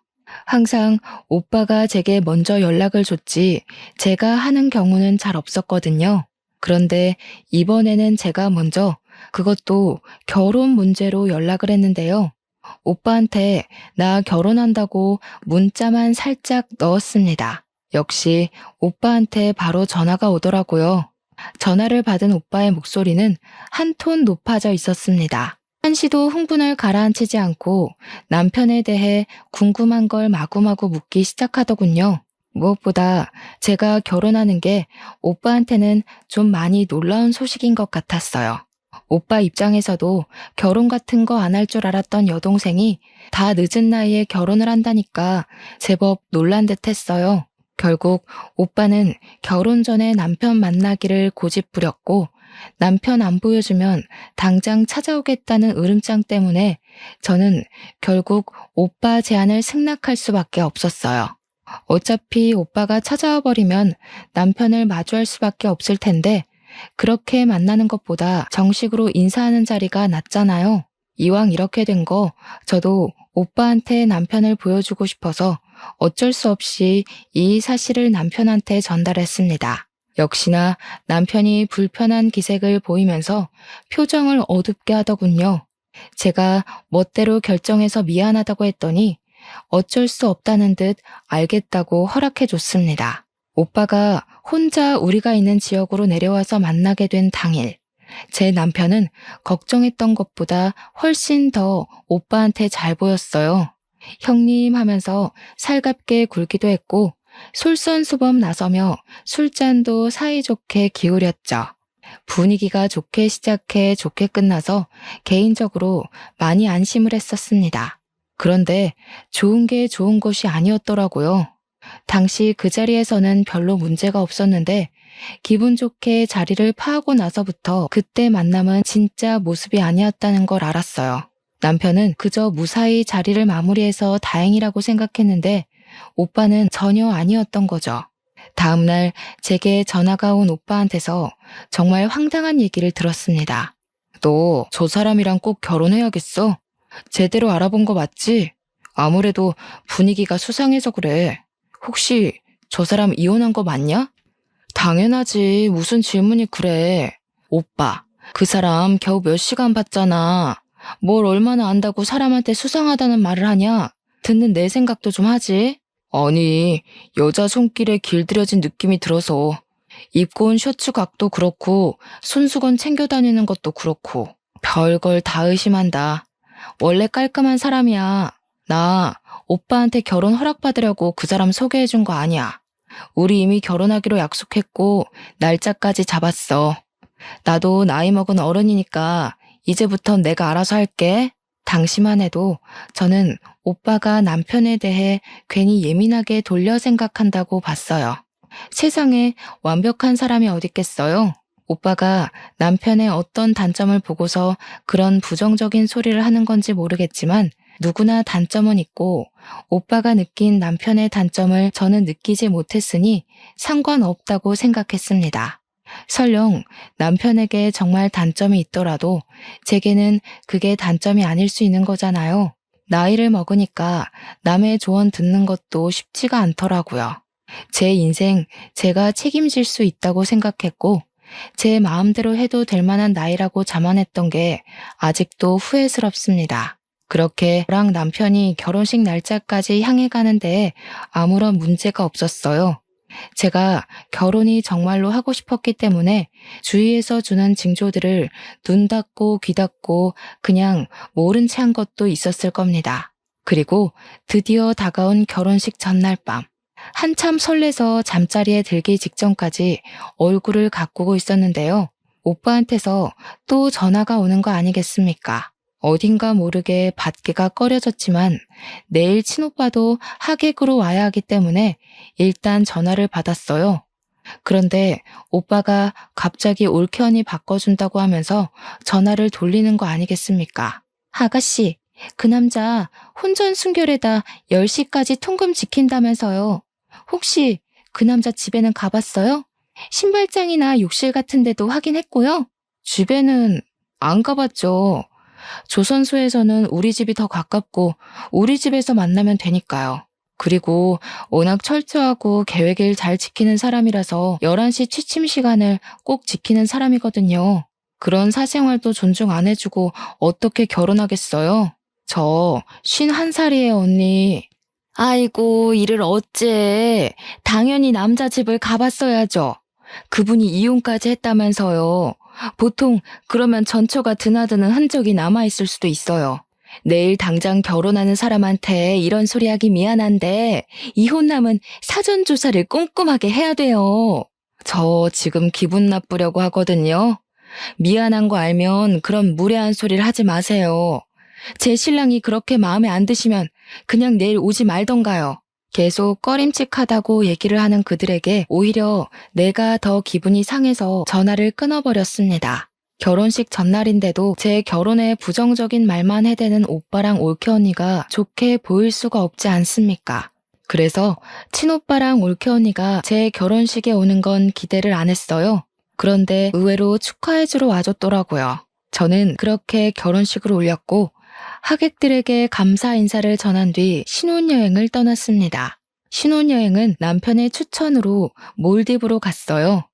항상 오빠가 제게 먼저 연락을 줬지 제가 하는 경우는 잘 없었거든요. 그런데 이번에는 제가 먼저 그것도 결혼 문제로 연락을 했는데요. 오빠한테 나 결혼한다고 문자만 살짝 넣었습니다. 역시 오빠한테 바로 전화가 오더라고요. 전화를 받은 오빠의 목소리는 한 톤 높아져 있었습니다. 한시도 흥분을 가라앉히지 않고 남편에 대해 궁금한 걸 마구마구 묻기 시작하더군요. 무엇보다 제가 결혼하는 게 오빠한테는 좀 많이 놀라운 소식인 것 같았어요. 오빠 입장에서도 결혼 같은 거 안 할 줄 알았던 여동생이 다 늦은 나이에 결혼을 한다니까 제법 놀란 듯 했어요. 결국 오빠는 결혼 전에 남편 만나기를 고집부렸고 남편 안 보여주면 당장 찾아오겠다는 으름장 때문에 저는 결국 오빠 제안을 승낙할 수밖에 없었어요. 어차피 오빠가 찾아와 버리면 남편을 마주할 수밖에 없을 텐데 그렇게 만나는 것보다 정식으로 인사하는 자리가 낫잖아요. 이왕 이렇게 된 거 저도 오빠한테 남편을 보여주고 싶어서 어쩔 수 없이 이 사실을 남편한테 전달했습니다. 역시나 남편이 불편한 기색을 보이면서 표정을 어둡게 하더군요. 제가 멋대로 결정해서 미안하다고 했더니 어쩔 수 없다는 듯 알겠다고 허락해줬습니다. 오빠가 혼자 우리가 있는 지역으로 내려와서 만나게 된 당일, 제 남편은 걱정했던 것보다 훨씬 더 오빠한테 잘 보였어요. 형님 하면서 살갑게 굴기도 했고 솔선수범 나서며 술잔도 사이좋게 기울였죠. 분위기가 좋게 시작해 좋게 끝나서 개인적으로 많이 안심을 했었습니다. 그런데 좋은 게 좋은 것이 아니었더라고요. 당시 그 자리에서는 별로 문제가 없었는데 기분 좋게 자리를 파하고 나서부터 그때 만남은 진짜 모습이 아니었다는 걸 알았어요. 남편은 그저 무사히 자리를 마무리해서 다행이라고 생각했는데 오빠는 전혀 아니었던 거죠. 다음날 제게 전화가 온 오빠한테서 정말 황당한 얘기를 들었습니다. 너 저 사람이랑 꼭 결혼해야겠어? 제대로 알아본 거 맞지? 아무래도 분위기가 수상해서 그래. 혹시 저 사람 이혼한 거 맞냐? 당연하지. 무슨 질문이 그래. 오빠, 그 사람 겨우 몇 시간 봤잖아. 뭘 얼마나 안다고 사람한테 수상하다는 말을 하냐? 듣는 내 생각도 좀 하지. 아니, 여자 손길에 길들여진 느낌이 들어서 입고 온 셔츠 각도 그렇고 손수건 챙겨 다니는 것도 그렇고 별걸 다 의심한다. 원래 깔끔한 사람이야. 나 오빠한테 결혼 허락받으려고 그 사람 소개해준 거 아니야. 우리 이미 결혼하기로 약속했고 날짜까지 잡았어. 나도 나이 먹은 어른이니까 이제부턴 내가 알아서 할게. 당시만 해도 저는 오빠가 남편에 대해 괜히 예민하게 돌려 생각한다고 봤어요. 세상에 완벽한 사람이 어딨겠어요? 오빠가 남편의 어떤 단점을 보고서 그런 부정적인 소리를 하는 건지 모르겠지만 누구나 단점은 있고 오빠가 느낀 남편의 단점을 저는 느끼지 못했으니 상관없다고 생각했습니다. 설령 남편에게 정말 단점이 있더라도 제게는 그게 단점이 아닐 수 있는 거잖아요. 나이를 먹으니까 남의 조언 듣는 것도 쉽지가 않더라고요. 제 인생 제가 책임질 수 있다고 생각했고 제 마음대로 해도 될 만한 나이라고 자만했던 게 아직도 후회스럽습니다. 그렇게 저랑 남편이 결혼식 날짜까지 향해 가는데 아무런 문제가 없었어요. 제가 결혼이 정말로 하고 싶었기 때문에 주위에서 주는 징조들을 눈 닫고 귀 닫고 그냥 모른 채 한 것도 있었을 겁니다. 그리고 드디어 다가온 결혼식 전날 밤. 한참 설레서 잠자리에 들기 직전까지 얼굴을 가꾸고 있었는데요. 오빠한테서 또 전화가 오는 거 아니겠습니까? 어딘가 모르게 받기가 꺼려졌지만 내일 친오빠도 하객으로 와야 하기 때문에 일단 전화를 받았어요. 그런데 오빠가 갑자기 올케언이 바꿔준다고 하면서 전화를 돌리는 거 아니겠습니까? 아가씨, 그 남자 혼전 순결에다 10시까지 통금 지킨다면서요. 혹시 그 남자 집에는 가봤어요? 신발장이나 욕실 같은 데도 확인했고요. 집에는 안 가봤죠. 조선소에서는 우리 집이 더 가깝고 우리 집에서 만나면 되니까요. 그리고 워낙 철저하고 계획을 잘 지키는 사람이라서 11시 취침 시간을 꼭 지키는 사람이거든요. 그런 사생활도 존중 안 해주고 어떻게 결혼하겠어요? 저 51살이에요, 언니. 아이고, 이를 어째. 당연히 남자 집을 가봤어야죠. 그분이 이혼까지 했다면서요. 보통 그러면 전처가 드나드는 흔적이 남아있을 수도 있어요. 내일 당장 결혼하는 사람한테 이런 소리 하기 미안한데 이혼남은 사전조사를 꼼꼼하게 해야 돼요. 저 지금 기분 나쁘려고 하거든요. 미안한 거 알면 그런 무례한 소리를 하지 마세요. 제 신랑이 그렇게 마음에 안 드시면 그냥 내일 오지 말던가요. 계속 꺼림칙하다고 얘기를 하는 그들에게 오히려 내가 더 기분이 상해서 전화를 끊어버렸습니다. 결혼식 전날인데도 제 결혼에 부정적인 말만 해대는 오빠랑 올케 언니가 좋게 보일 수가 없지 않습니까? 그래서 친오빠랑 올케 언니가 제 결혼식에 오는 건 기대를 안 했어요. 그런데 의외로 축하해주러 와줬더라고요. 저는 그렇게 결혼식을 올렸고 하객들에게 감사 인사를 전한 뒤 신혼여행을 떠났습니다. 신혼여행은 남편의 추천으로 몰디브로 갔어요.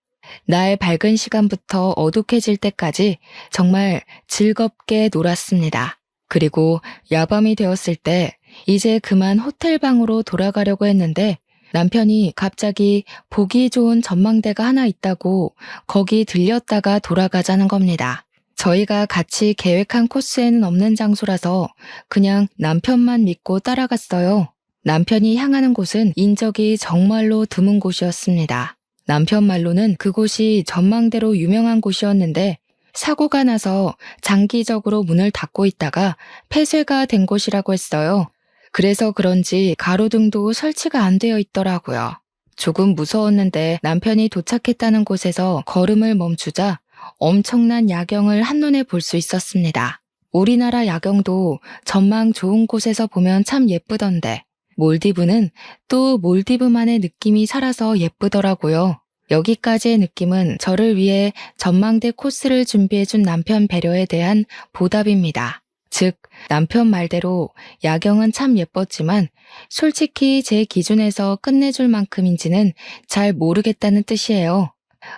날 밝은 시간부터 어둑해질 때까지 정말 즐겁게 놀았습니다. 그리고 야밤이 되었을 때 이제 그만 호텔방으로 돌아가려고 했는데 남편이 갑자기 보기 좋은 전망대가 하나 있다고 거기 들렸다가 돌아가자는 겁니다. 저희가 같이 계획한 코스에는 없는 장소라서 그냥 남편만 믿고 따라갔어요. 남편이 향하는 곳은 인적이 정말로 드문 곳이었습니다. 남편 말로는 그곳이 전망대로 유명한 곳이었는데 사고가 나서 장기적으로 문을 닫고 있다가 폐쇄가 된 곳이라고 했어요. 그래서 그런지 가로등도 설치가 안 되어 있더라고요. 조금 무서웠는데 남편이 도착했다는 곳에서 걸음을 멈추자 엄청난 야경을 한눈에 볼 수 있었습니다. 우리나라 야경도 전망 좋은 곳에서 보면 참 예쁘던데 몰디브는 또 몰디브만의 느낌이 살아서 예쁘더라고요. 여기까지의 느낌은 저를 위해 전망대 코스를 준비해준 남편 배려에 대한 보답입니다. 즉, 남편 말대로 야경은 참 예뻤지만 솔직히 제 기준에서 끝내줄 만큼인지는 잘 모르겠다는 뜻이에요.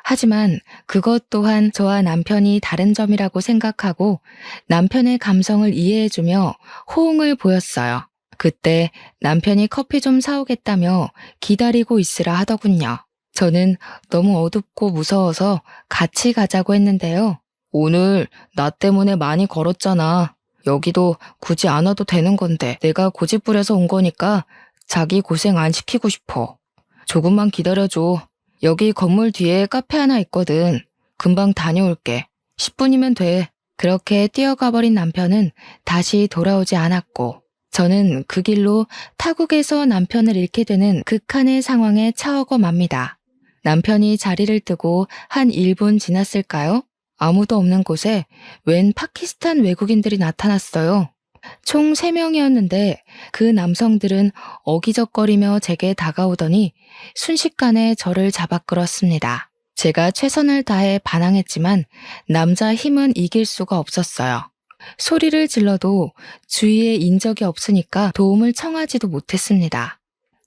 하지만 그것 또한 저와 남편이 다른 점이라고 생각하고 남편의 감성을 이해해주며 호응을 보였어요. 그때 남편이 커피 좀 사오겠다며 기다리고 있으라 하더군요. 저는 너무 어둡고 무서워서 같이 가자고 했는데요. 오늘 나 때문에 많이 걸었잖아. 여기도 굳이 안 와도 되는 건데 내가 고집부려서 온 거니까 자기 고생 안 시키고 싶어. 조금만 기다려줘. 여기 건물 뒤에 카페 하나 있거든. 금방 다녀올게. 10분이면 돼. 그렇게 뛰어가 버린 남편은 다시 돌아오지 않았고 저는 그 길로 타국에서 남편을 잃게 되는 극한의 상황에 처하고 맙니다. 남편이 자리를 뜨고 한 1분 지났을까요? 아무도 없는 곳에 웬 파키스탄 외국인들이 나타났어요. 총 3명이었는데 그 남성들은 어기적거리며 제게 다가오더니 순식간에 저를 잡아 끌었습니다. 제가 최선을 다해 반항했지만 남자 힘은 이길 수가 없었어요. 소리를 질러도 주위에 인적이 없으니까 도움을 청하지도 못했습니다.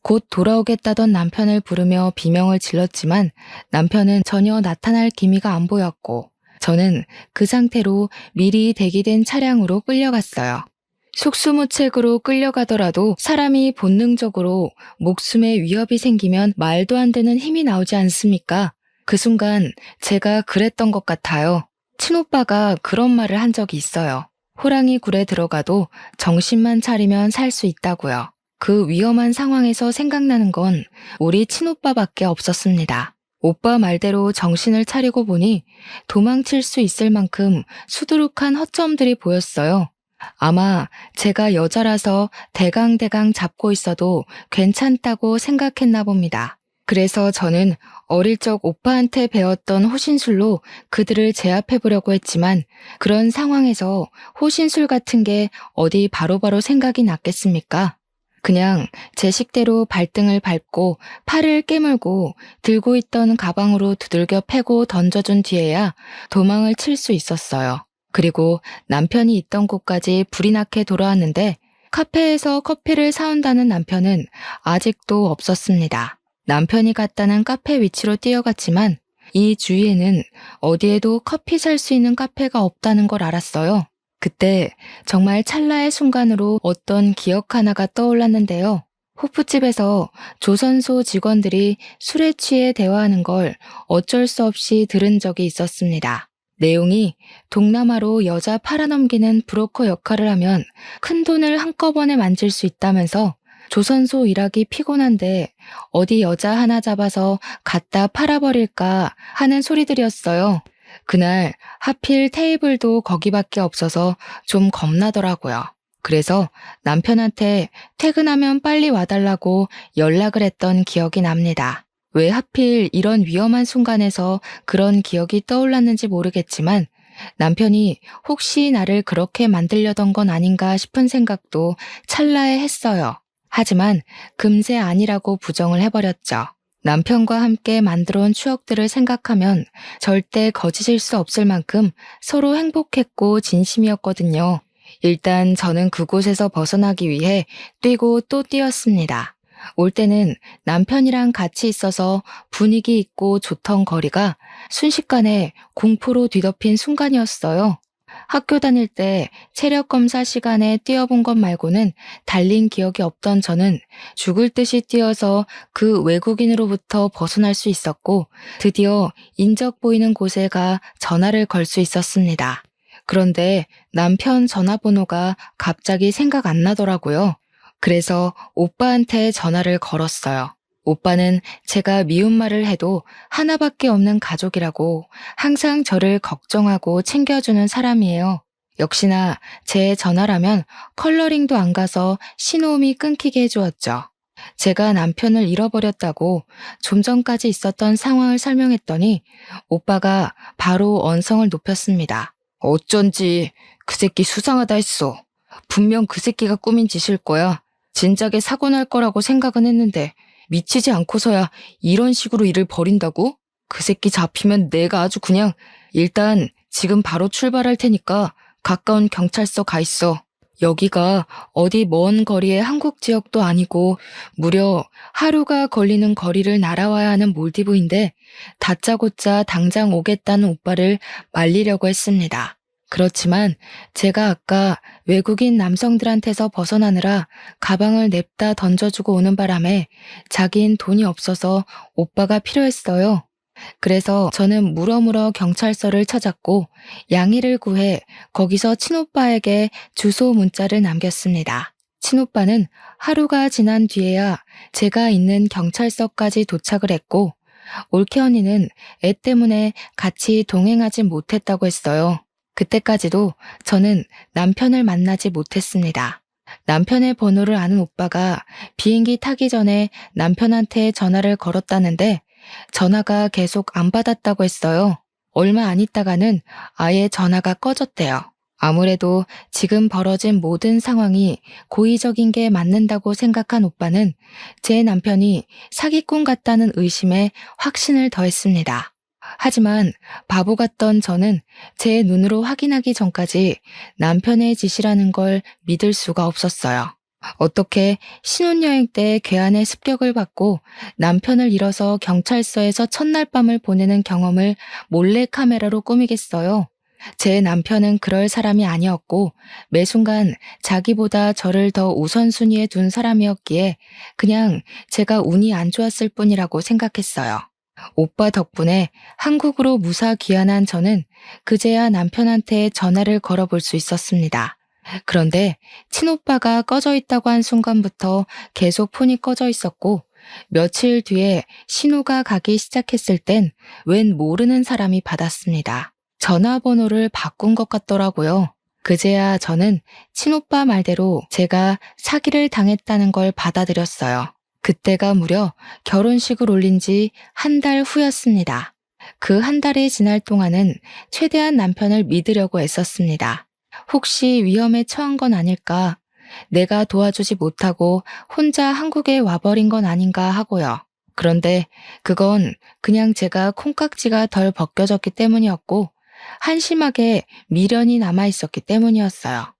곧 돌아오겠다던 남편을 부르며 비명을 질렀지만 남편은 전혀 나타날 기미가 안 보였고 저는 그 상태로 미리 대기된 차량으로 끌려갔어요. 속수무책으로 끌려가더라도 사람이 본능적으로 목숨에 위협이 생기면 말도 안 되는 힘이 나오지 않습니까? 그 순간 제가 그랬던 것 같아요. 친오빠가 그런 말을 한 적이 있어요. 호랑이 굴에 들어가도 정신만 차리면 살 수 있다고요. 그 위험한 상황에서 생각나는 건 우리 친오빠밖에 없었습니다. 오빠 말대로 정신을 차리고 보니 도망칠 수 있을 만큼 수두룩한 허점들이 보였어요. 아마 제가 여자라서 대강대강 잡고 있어도 괜찮다고 생각했나 봅니다. 그래서 저는 어릴 적 오빠한테 배웠던 호신술로 그들을 제압해보려고 했지만 그런 상황에서 호신술 같은 게 어디 바로바로 생각이 났겠습니까? 그냥 제 식대로 발등을 밟고 팔을 깨물고 들고 있던 가방으로 두들겨 패고 던져준 뒤에야 도망을 칠 수 있었어요. 그리고 남편이 있던 곳까지 불이 나게 돌아왔는데 카페에서 커피를 사온다는 남편은 아직도 없었습니다. 남편이 갔다는 카페 위치로 뛰어갔지만 이 주위에는 어디에도 커피 살 수 있는 카페가 없다는 걸 알았어요. 그때 정말 찰나의 순간으로 어떤 기억 하나가 떠올랐는데요. 호프집에서 조선소 직원들이 술에 취해 대화하는 걸 어쩔 수 없이 들은 적이 있었습니다. 내용이 동남아로 여자 팔아넘기는 브로커 역할을 하면 큰 돈을 한꺼번에 만질 수 있다면서 조선소 일하기 피곤한데 어디 여자 하나 잡아서 갖다 팔아버릴까 하는 소리들이었어요. 그날 하필 테이블도 거기밖에 없어서 좀 겁나더라고요. 그래서 남편한테 퇴근하면 빨리 와달라고 연락을 했던 기억이 납니다. 왜 하필 이런 위험한 순간에서 그런 기억이 떠올랐는지 모르겠지만 남편이 혹시 나를 그렇게 만들려던 건 아닌가 싶은 생각도 찰나에 했어요. 하지만 금세 아니라고 부정을 해버렸죠. 남편과 함께 만들어온 추억들을 생각하면 절대 거짓일 수 없을 만큼 서로 행복했고 진심이었거든요. 일단 저는 그곳에서 벗어나기 위해 뛰고 또 뛰었습니다. 올 때는 남편이랑 같이 있어서 분위기 있고 좋던 거리가 순식간에 공포로 뒤덮인 순간이었어요. 학교 다닐 때 체력 검사 시간에 뛰어본 것 말고는 달린 기억이 없던 저는 죽을 듯이 뛰어서 그 외국인으로부터 벗어날 수 있었고 드디어 인적 보이는 곳에 가 전화를 걸 수 있었습니다. 그런데 남편 전화번호가 갑자기 생각 안 나더라고요. 그래서 오빠한테 전화를 걸었어요. 오빠는 제가 미운 말을 해도 하나밖에 없는 가족이라고 항상 저를 걱정하고 챙겨주는 사람이에요. 역시나 제 전화라면 컬러링도 안 가서 신호음이 끊기게 해주었죠. 제가 남편을 잃어버렸다고 좀 전까지 있었던 상황을 설명했더니 오빠가 바로 언성을 높였습니다. 어쩐지 그 새끼 수상하다 했어. 분명 그 새끼가 꾸민 짓일 거야. 진작에 사고 날 거라고 생각은 했는데 미치지 않고서야 이런 식으로 일을 벌인다고? 그 새끼 잡히면 내가 아주 그냥 일단 지금 바로 출발할 테니까 가까운 경찰서 가 있어. 여기가 어디 먼 거리의 한국 지역도 아니고 무려 하루가 걸리는 거리를 날아와야 하는 몰디브인데 다짜고짜 당장 오겠다는 오빠를 말리려고 했습니다. 그렇지만 제가 아까 외국인 남성들한테서 벗어나느라 가방을 냅다 던져주고 오는 바람에 자긴 돈이 없어서 오빠가 필요했어요. 그래서 저는 물어물어 경찰서를 찾았고 양해를 구해 거기서 친오빠에게 주소 문자를 남겼습니다. 친오빠는 하루가 지난 뒤에야 제가 있는 경찰서까지 도착을 했고 올케 언니는 애 때문에 같이 동행하지 못했다고 했어요. 그때까지도 저는 남편을 만나지 못했습니다. 남편의 번호를 아는 오빠가 비행기 타기 전에 남편한테 전화를 걸었다는데 전화가 계속 안 받았다고 했어요. 얼마 안 있다가는 아예 전화가 꺼졌대요. 아무래도 지금 벌어진 모든 상황이 고의적인 게 맞는다고 생각한 오빠는 제 남편이 사기꾼 같다는 의심에 확신을 더했습니다. 하지만 바보 같던 저는 제 눈으로 확인하기 전까지 남편의 짓이라는 걸 믿을 수가 없었어요. 어떻게 신혼여행 때 괴한의 습격을 받고 남편을 잃어서 경찰서에서 첫날 밤을 보내는 경험을 몰래 카메라로 꾸미겠어요? 제 남편은 그럴 사람이 아니었고 매 순간 자기보다 저를 더 우선순위에 둔 사람이었기에 그냥 제가 운이 안 좋았을 뿐이라고 생각했어요. 오빠 덕분에 한국으로 무사 귀환한 저는 그제야 남편한테 전화를 걸어볼 수 있었습니다. 그런데 친오빠가 꺼져 있다고 한 순간부터 계속 폰이 꺼져 있었고 며칠 뒤에 신호가 가기 시작했을 땐 웬 모르는 사람이 받았습니다. 전화번호를 바꾼 것 같더라고요. 그제야 저는 친오빠 말대로 제가 사기를 당했다는 걸 받아들였어요. 그때가 무려 결혼식을 올린 지 한 달 후였습니다. 그 한 달이 지날 동안은 최대한 남편을 믿으려고 애썼습니다. 혹시 위험에 처한 건 아닐까? 내가 도와주지 못하고 혼자 한국에 와버린 건 아닌가 하고요. 그런데 그건 그냥 제가 콩깍지가 덜 벗겨졌기 때문이었고 한심하게 미련이 남아있었기 때문이었어요.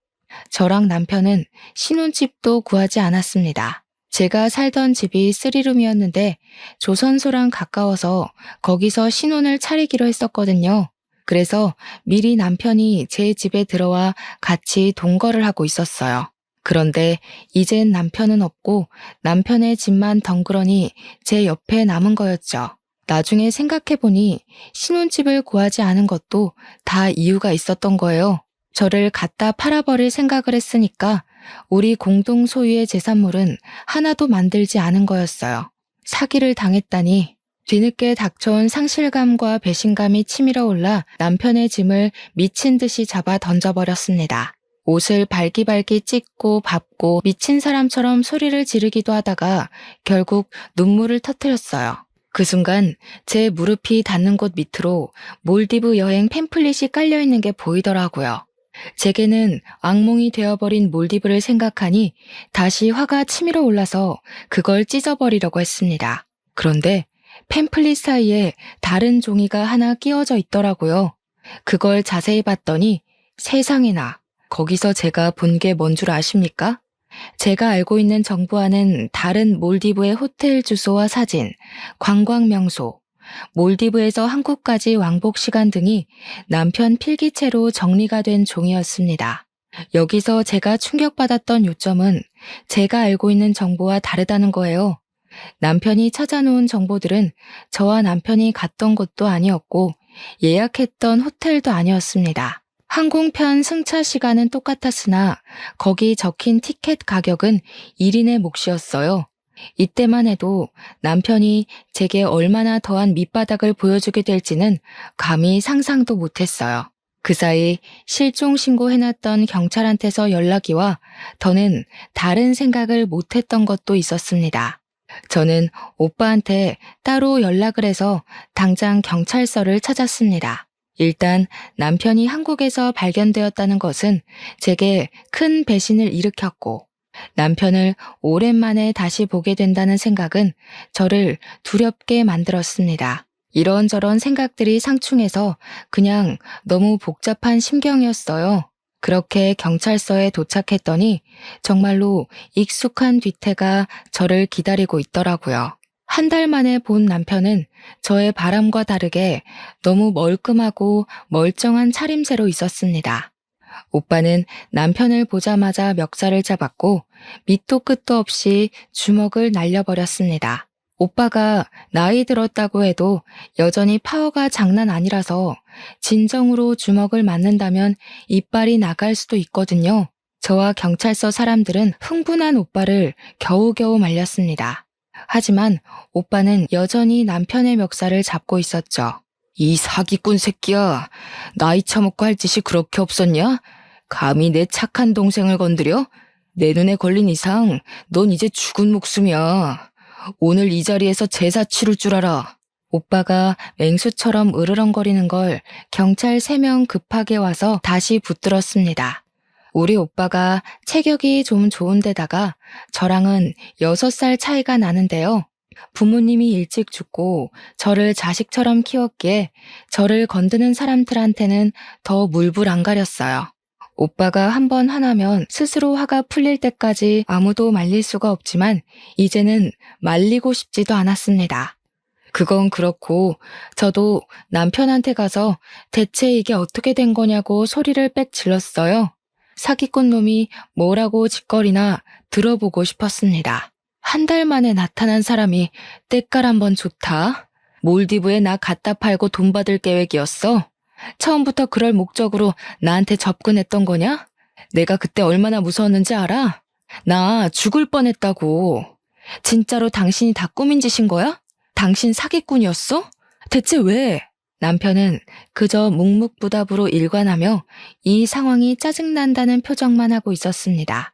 저랑 남편은 신혼집도 구하지 않았습니다. 제가 살던 집이 3룸이었는데 조선소랑 가까워서 거기서 신혼을 차리기로 했었거든요. 그래서 미리 남편이 제 집에 들어와 같이 동거를 하고 있었어요. 그런데 이젠 남편은 없고 남편의 집만 덩그러니 제 옆에 남은 거였죠. 나중에 생각해보니 신혼집을 구하지 않은 것도 다 이유가 있었던 거예요. 저를 갖다 팔아버릴 생각을 했으니까 우리 공동 소유의 재산물은 하나도 만들지 않은 거였어요. 사기를 당했다니. 뒤늦게 닥쳐온 상실감과 배신감이 치밀어 올라 남편의 짐을 미친 듯이 잡아 던져버렸습니다. 옷을 발기발기 찢고 밟고 미친 사람처럼 소리를 지르기도 하다가 결국 눈물을 터뜨렸어요. 그 순간 제 무릎이 닿는 곳 밑으로 몰디브 여행 팸플릿이 깔려있는 게 보이더라고요. 제게는 악몽이 되어버린 몰디브를 생각하니 다시 화가 치밀어 올라서 그걸 찢어버리려고 했습니다. 그런데 팸플릿 사이에 다른 종이가 하나 끼워져 있더라고요. 그걸 자세히 봤더니 세상에나 거기서 제가 본 게 뭔 줄 아십니까? 제가 알고 있는 정보와는 다른 몰디브의 호텔 주소와 사진, 관광 명소, 몰디브에서 한국까지 왕복 시간 등이 남편 필기체로 정리가 된 종이었습니다. 여기서 제가 충격받았던 요점은 제가 알고 있는 정보와 다르다는 거예요. 남편이 찾아놓은 정보들은 저와 남편이 갔던 곳도 아니었고 예약했던 호텔도 아니었습니다. 항공편 승차 시간은 똑같았으나 거기 적힌 티켓 가격은 1인의 몫이었어요. 이때만 해도 남편이 제게 얼마나 더한 밑바닥을 보여주게 될지는 감히 상상도 못했어요. 그 사이 실종 신고해놨던 경찰한테서 연락이 와 더는 다른 생각을 못했던 것도 있었습니다. 저는 오빠한테 따로 연락을 해서 당장 경찰서를 찾았습니다. 일단 남편이 한국에서 발견되었다는 것은 제게 큰 배신을 일으켰고 남편을 오랜만에 다시 보게 된다는 생각은 저를 두렵게 만들었습니다. 이런저런 생각들이 상충해서 그냥 너무 복잡한 심경이었어요. 그렇게 경찰서에 도착했더니 정말로 익숙한 뒤태가 저를 기다리고 있더라고요. 한 달 만에 본 남편은 저의 바람과 다르게 너무 멀끔하고 멀쩡한 차림새로 있었습니다. 오빠는 남편을 보자마자 멱살을 잡았고 밑도 끝도 없이 주먹을 날려버렸습니다. 오빠가 나이 들었다고 해도 여전히 파워가 장난 아니라서 진정으로 주먹을 맞는다면 이빨이 나갈 수도 있거든요. 저와 경찰서 사람들은 흥분한 오빠를 겨우겨우 말렸습니다. 하지만 오빠는 여전히 남편의 멱살을 잡고 있었죠. 이 사기꾼 새끼야, 나이 처먹고 할 짓이 그렇게 없었냐? 감히 내 착한 동생을 건드려? 내 눈에 걸린 이상 넌 이제 죽은 목숨이야. 오늘 이 자리에서 제사 치를 줄 알아. 오빠가 맹수처럼 으르렁거리는 걸 경찰 3명 급하게 와서 다시 붙들었습니다. 우리 오빠가 체격이 좀 좋은데다가 저랑은 6살 차이가 나는데요. 부모님이 일찍 죽고 저를 자식처럼 키웠기에 저를 건드는 사람들한테는 더 물불 안 가렸어요. 오빠가 한번 화나면 스스로 화가 풀릴 때까지 아무도 말릴 수가 없지만 이제는 말리고 싶지도 않았습니다. 그건 그렇고 저도 남편한테 가서 대체 이게 어떻게 된 거냐고 소리를 빽 질렀어요. 사기꾼 놈이 뭐라고 짓거리나 들어보고 싶었습니다. 한 달 만에 나타난 사람이 때깔 한번 좋다. 몰디브에 나 갖다 팔고 돈 받을 계획이었어. 처음부터 그럴 목적으로 나한테 접근했던 거냐? 내가 그때 얼마나 무서웠는지 알아? 나 죽을 뻔했다고. 진짜로 당신이 다 꾸민 짓인 거야? 당신 사기꾼이었어? 대체 왜? 남편은 그저 묵묵부답으로 일관하며 이 상황이 짜증난다는 표정만 하고 있었습니다.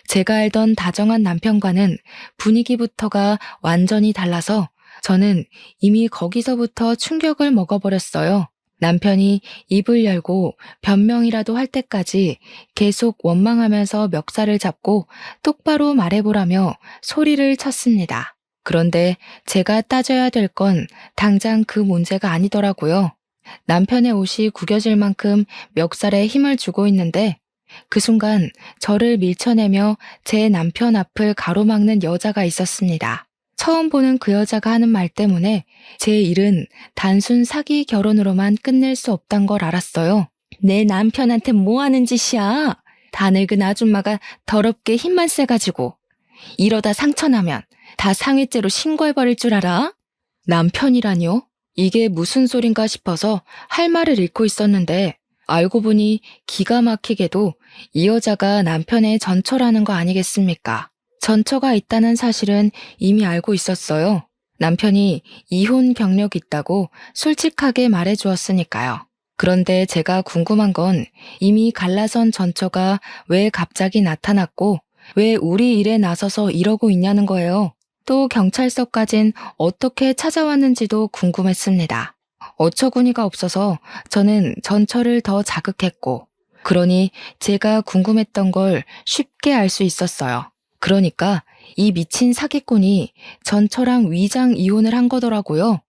제가 알던 다정한 남편과는 분위기부터가 완전히 달라서 저는 이미 거기서부터 충격을 먹어버렸어요. 남편이 입을 열고 변명이라도 할 때까지 계속 원망하면서 멱살을 잡고 똑바로 말해보라며 소리를 쳤습니다. 그런데 제가 따져야 될 건 당장 그 문제가 아니더라고요. 남편의 옷이 구겨질 만큼 멱살에 힘을 주고 있는데 그 순간 저를 밀쳐내며 제 남편 앞을 가로막는 여자가 있었습니다. 처음 보는 그 여자가 하는 말 때문에 제 일은 단순 사기 결혼으로만 끝낼 수 없단 걸 알았어요. 내 남편한테 뭐 하는 짓이야? 다 늙은 아줌마가 더럽게 힘만 세가지고 이러다 상처나면 다 상해죄로 신고해버릴 줄 알아? 남편이라뇨? 이게 무슨 소린가 싶어서 할 말을 잃고 있었는데 알고 보니 기가 막히게도 이 여자가 남편의 전처라는 거 아니겠습니까? 전처가 있다는 사실은 이미 알고 있었어요. 남편이 이혼 경력이 있다고 솔직하게 말해주었으니까요. 그런데 제가 궁금한 건 이미 갈라선 전처가 왜 갑자기 나타났고 왜 우리 일에 나서서 이러고 있냐는 거예요. 또 경찰서까진 어떻게 찾아왔는지도 궁금했습니다. 어처구니가 없어서 저는 전처를 더 자극했고 그러니 제가 궁금했던 걸 쉽게 알 수 있었어요. 그러니까 이 미친 사기꾼이 전처랑 위장 이혼을 한 거더라고요.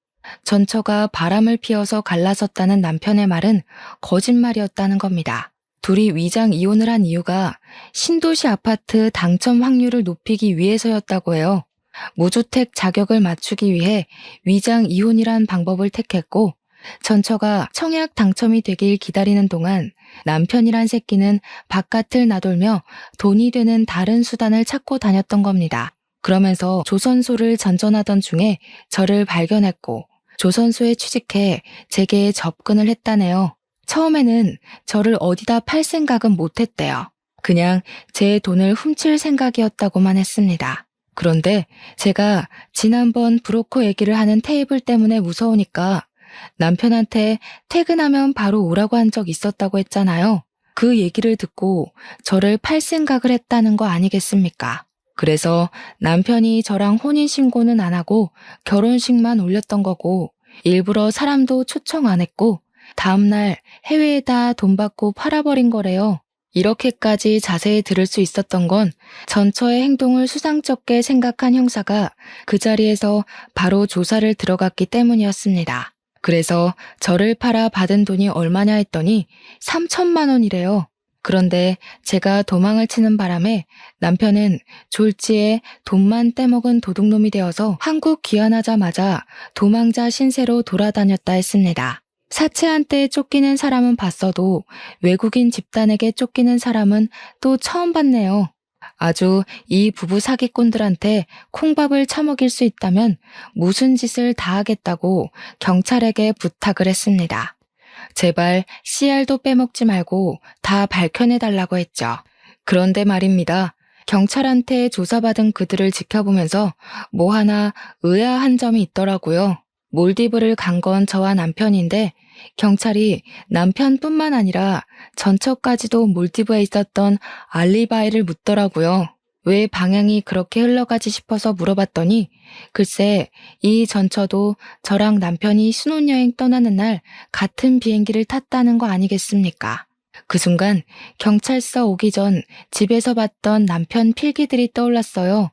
전처가 바람을 피워서 갈라섰다는 남편의 말은 거짓말이었다는 겁니다. 둘이 위장 이혼을 한 이유가 신도시 아파트 당첨 확률을 높이기 위해서였다고 해요. 무주택 자격을 맞추기 위해 위장 이혼이란 방법을 택했고, 전처가 청약 당첨이 되길 기다리는 동안 남편이란 새끼는 바깥을 나돌며 돈이 되는 다른 수단을 찾고 다녔던 겁니다. 그러면서 조선소를 전전하던 중에 저를 발견했고 조선소에 취직해 제게 접근을 했다네요. 처음에는 저를 어디다 팔 생각은 못했대요. 그냥 제 돈을 훔칠 생각이었다고만 했습니다. 그런데 제가 지난번 브로커 얘기를 하는 테이블 때문에 무서우니까 남편한테 퇴근하면 바로 오라고 한 적 있었다고 했잖아요. 그 얘기를 듣고 저를 팔 생각을 했다는 거 아니겠습니까? 그래서 남편이 저랑 혼인신고는 안 하고 결혼식만 올렸던 거고 일부러 사람도 초청 안 했고 다음날 해외에다 돈 받고 팔아버린 거래요. 이렇게까지 자세히 들을 수 있었던 건 전처의 행동을 수상쩍게 생각한 형사가 그 자리에서 바로 조사를 들어갔기 때문이었습니다. 그래서 저를 팔아 받은 돈이 얼마냐 했더니 3천만 원이래요. 그런데 제가 도망을 치는 바람에 남편은 졸지에 돈만 떼먹은 도둑놈이 되어서 한국 귀환하자마자 도망자 신세로 돌아다녔다 했습니다. 사채한테 쫓기는 사람은 봤어도 외국인 집단에게 쫓기는 사람은 또 처음 봤네요. 아주 이 부부 사기꾼들한테 콩밥을 처먹일 수 있다면 무슨 짓을 다 하겠다고 경찰에게 부탁을 했습니다. 제발 CR도 빼먹지 말고 다 밝혀내달라고 했죠. 그런데 말입니다. 경찰한테 조사받은 그들을 지켜보면서 뭐 하나 의아한 점이 있더라고요. 몰디브를 간 건 저와 남편인데 경찰이 남편뿐만 아니라 전처까지도 몰디브에 있었던 알리바이를 묻더라고요. 왜 방향이 그렇게 흘러가지 싶어서 물어봤더니 글쎄 이 전처도 저랑 남편이 신혼여행 떠나는 날 같은 비행기를 탔다는 거 아니겠습니까? 그 순간 경찰서 오기 전 집에서 봤던 남편 필기들이 떠올랐어요.